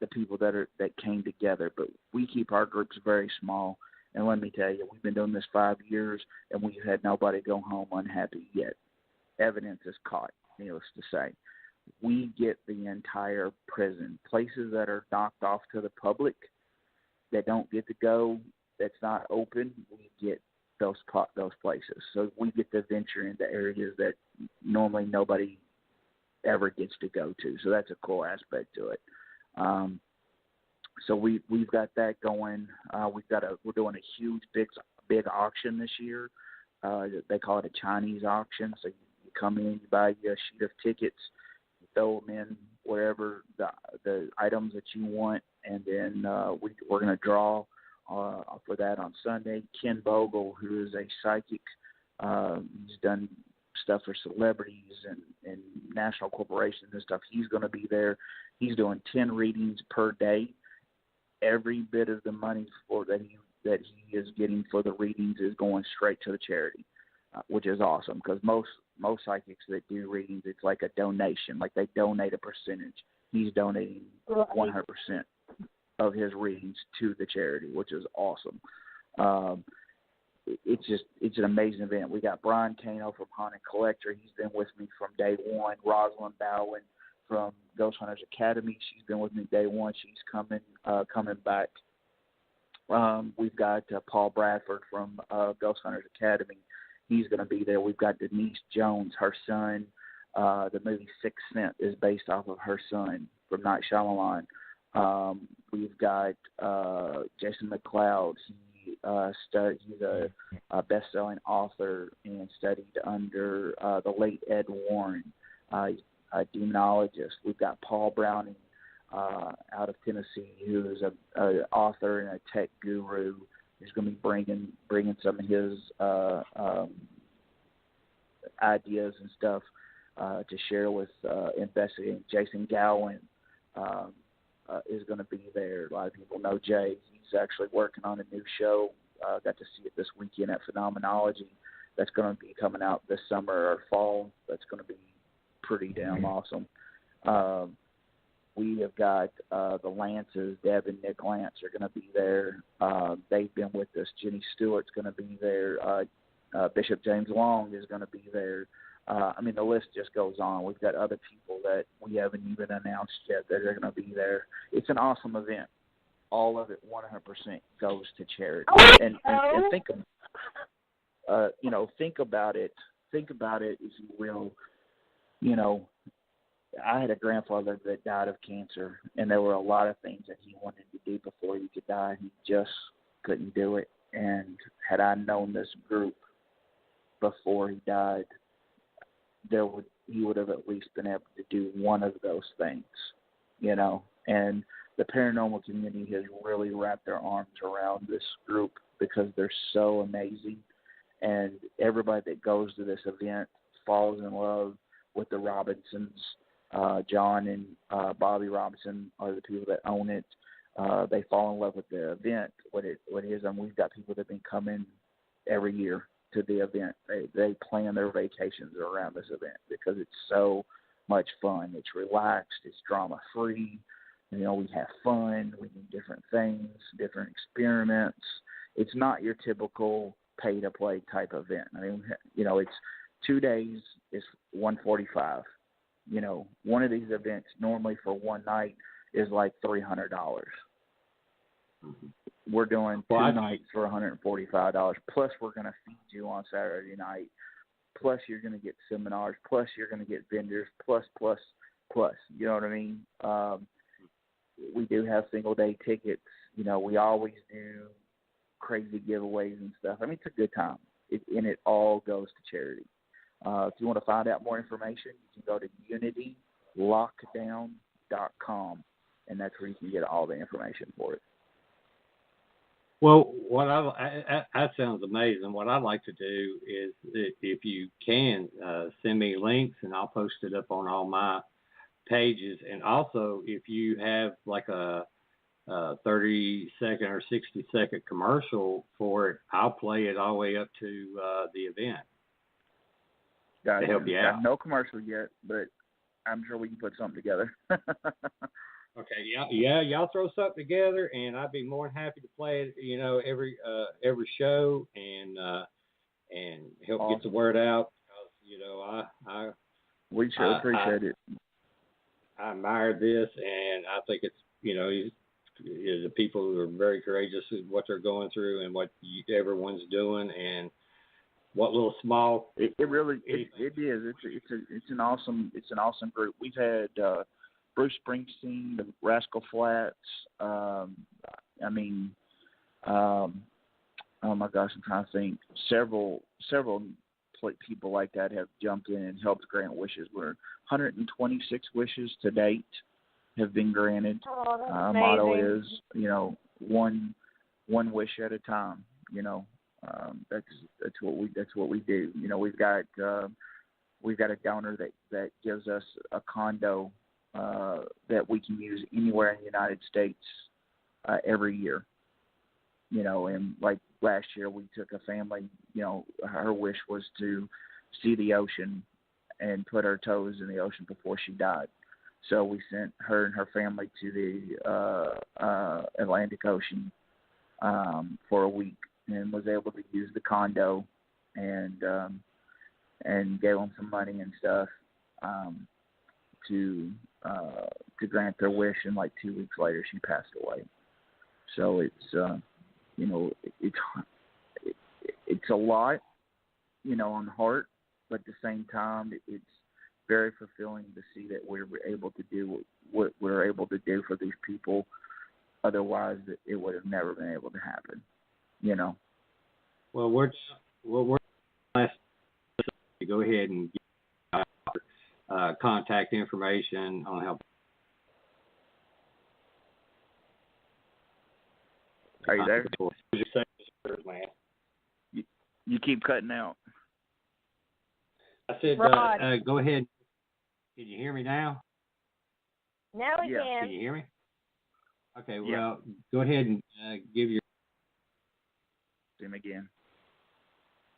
the people that came together. But we keep our groups very small. And let me tell you, we've been doing this 5 years, and we've had nobody go home unhappy yet. Evidence is caught, needless to say. We get the entire prison. Places that are knocked off to the public that don't get to go, that's not open, we get those places. So we get to venture into areas that normally nobody ever gets to go to. So that's a cool aspect to it. So we've got that going. We're doing a huge big auction this year. They call it a Chinese auction. So you come in, you buy a sheet of tickets, throw them in wherever the items that you want, and then we're going to draw for that on Sunday. Ken Bogle, who is a psychic, he's done stuff for celebrities and national corporations and stuff. He's going to be there. He's doing 10 readings per day. Every bit of the money that he is getting for the readings is going straight to the charity, which is awesome, because most psychics that do readings, it's like a donation, like they donate a percentage. He's donating 100% of his readings to the charity, which is awesome. It's an amazing event. We got Brian Kano from Haunted Collector. He's been with me from day one. Rosalind Bowen from Ghost Hunters Academy. She's been with me day one. She's coming back. We've got Paul Bradford from Ghost Hunters Academy. He's going to be there. We've got Denise Jones, her son. The movie Sixth Sense is based off of her son from Night Shyamalan. We've got Jason McLeod. He's a best-selling author and studied under the late Ed Warren. He's a demonologist. We've got Paul Browning out of Tennessee, who is an author and a tech guru. He's going to be bringing some of his ideas and stuff to share with investigating. Jason Gowan is going to be there. A lot of people know Jay. He's actually working on a new show. Got to see it this weekend at Phenomenology. That's going to be coming out this summer or fall. That's going to be pretty damn awesome. We have got the Lances. Deb and Nick Lance are going to be there. They've been with us. Jenny Stewart's going to be there. Bishop James Long is going to be there. The list just goes on. We've got other people that we haven't even announced yet that are going to be there. It's an awesome event. All of it 100% goes to charity. And think about it. think about it, if you will, you know, I had a grandfather that died of cancer, and there were a lot of things that he wanted to do before he could die. He just couldn't do it. And had I known this group before he died, he would have at least been able to do one of those things, you know. And the paranormal community has really wrapped their arms around this group because they're so amazing. And everybody that goes to this event falls in love with the Robinsons. John and Bobby Robinson are the people that own it. They fall in love with the event, what it is. And we've got people that have been coming every year to the event. They plan their vacations around this event because it's so much fun. It's relaxed. It's drama-free. You know, we have fun. We do different things, different experiments. It's not your typical pay-to-play type event. I mean, you know, it's 2 days. It's $145. You know, one of these events normally for one night is like $300. We're doing two nights for $145. Plus, we're going to feed you on Saturday night. Plus, you're going to get seminars. Plus, you're going to get vendors. Plus. You know what I mean? We do have single-day tickets. You know, we always do crazy giveaways and stuff. I mean, it's a good time, and it all goes to charity. If you want to find out more information, you can go to unitylockdown.com, and that's where you can get all the information for it. Well, that sounds amazing. What I'd like to do is, if you can, send me links, and I'll post it up on all my pages. And also, if you have like a 30-second or 60-second commercial for it, I'll play it all the way up to the event. Got to help you out. No commercial yet, but I'm sure we can put something together. Okay, yeah, y'all throw something together, and I'd be more than happy to play it. You know, every show, and help get the word out. Because, you know, we sure appreciate it. I admire this, and I think it's, you know, the people who are very courageous with what they're going through and what everyone's doing, and what little small. It really is. It's an awesome group. We've had Bruce Springsteen, the Rascal Flatts. Oh my gosh, I'm trying to think. Several people like that have jumped in and helped grant wishes. We're 126 wishes to date have been granted. Oh, motto is, you know, one wish at a time. You know, that's what we do. You know, we've got a donor that gives us a condo that we can use anywhere in the United States every year. You know, and like last year we took a family, you know, her wish was to see the ocean and put her toes in the ocean before she died. So we sent her and her family to the Atlantic Ocean for a week, and was able to use the condo and gave them some money and stuff to grant their wish. And like 2 weeks later, she passed away. So it's you know, it's a lot, you know, on the heart, but at the same time, it's very fulfilling to see that we're able to do what we're able to do for these people. Otherwise, it would have never been able to happen, you know. Well, we're to go ahead and get contact information on how. Are you there? You keep cutting out. I said, go ahead. Can you hear me now? Now we can. Can you hear me? Okay, well, go ahead and give your him again.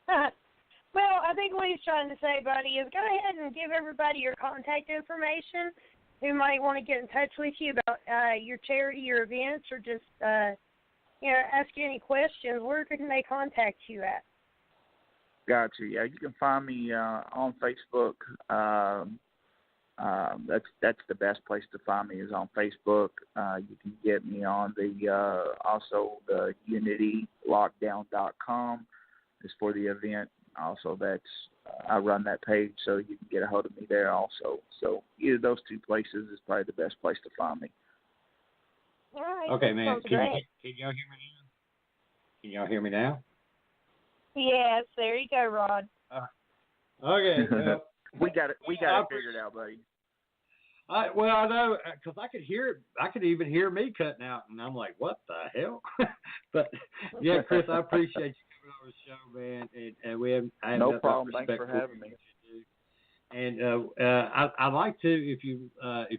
Well, I think what he's trying to say, buddy, is go ahead and give everybody your contact information who might want to get in touch with you about your charity, your events, or just ask you any questions. Where can they contact you at? Gotcha. Yeah, you can find me on Facebook. That's the best place to find me is on Facebook. You can get me on also the unitylockdown.com is for the event. Also, that's I run that page, so you can get a hold of me there also. So either of those two places is probably the best place to find me. All right. Okay, man. Can y'all hear me now? Can y'all hear me now? Yes, there you go, Rod. Okay. we got it figured out, buddy. I know, because I could even hear me cutting out, and I'm like, what the hell? But yeah, Chris, I appreciate you coming over the show, man, and I have no problem. Thanks for having me. And I'd like to, if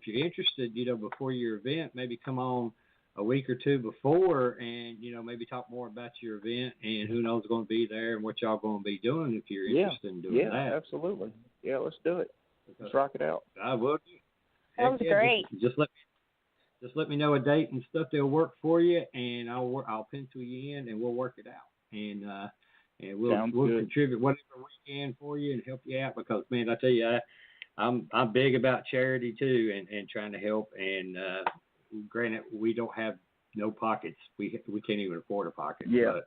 you're interested, before your event, maybe come on a week or two before, and maybe talk more about your event and who knows going to be there and what y'all going to be doing if you're interested in doing that. Yeah, absolutely. Yeah, let's do it. Let's rock it out. I will. Sounds great. Just let me know a date and stuff that'll work for you, and I'll pencil you in, and we'll work it out, and we'll contribute whatever we can for you and help you out, because man, I tell you, I'm big about charity too, and trying to help. And granted, we don't have no pockets. We can't even afford a pocket. Yeah.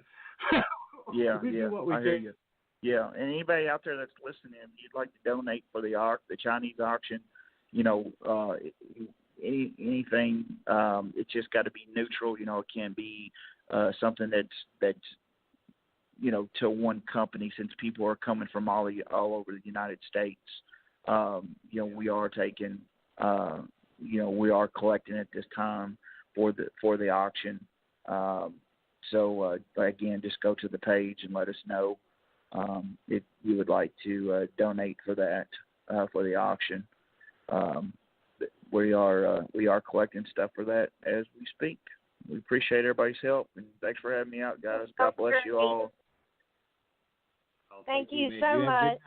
But we do what we can. Hear you. Yeah, and anybody out there that's listening, if you'd like to donate for the Chinese auction, anything, it's just got to be neutral. It can't be something that's to one company, since people are coming from all over the United States. We are taking, we are collecting at this time for the auction. So again, just go to the page and let us know if you would like to donate for that, for the auction. We are collecting stuff for that as we speak. We appreciate everybody's help, and thanks for having me out, guys. God bless you all. Thank you so much.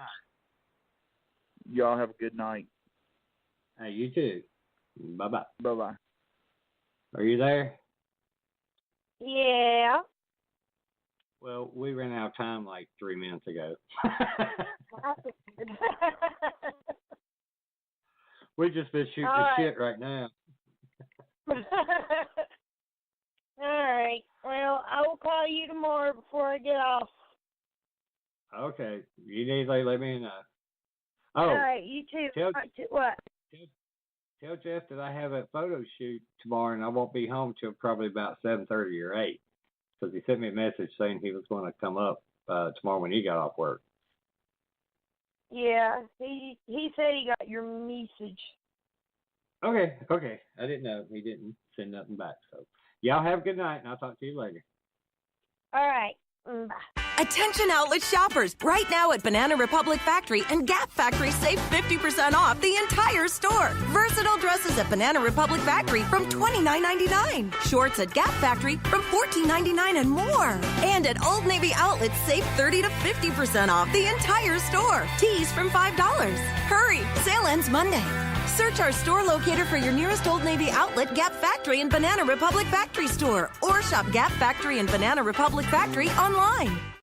Y'all have a good night. Hey, you too. Bye-bye. Bye-bye. Are you there? Yeah. Well, we ran out of time like 3 minutes ago. We just been shooting the shit right now. All right. Well, I will call you tomorrow before I get off. Okay. You need to let me know. Oh. All right. You too. What? Tell Jeff that I have a photo shoot tomorrow, and I won't be home till probably about 7:30 or 8, because he sent me a message saying he was going to come up tomorrow when he got off work. Yeah, he said he got your message. Okay. I didn't know. He didn't send nothing back. So y'all have a good night, and I'll talk to you later. All right. Bye. Attention outlet shoppers! Right now at Banana Republic Factory and Gap Factory, save 50% off the entire store. Versatile dresses at Banana Republic Factory from $29.99. Shorts at Gap Factory from $14.99 and more. And at Old Navy Outlets, save 30 to 50% off the entire store. Tees from $5. Hurry! Sale ends Monday. Search our store locator for your nearest Old Navy outlet, Gap Factory, and Banana Republic Factory store. Or shop Gap Factory and Banana Republic Factory online.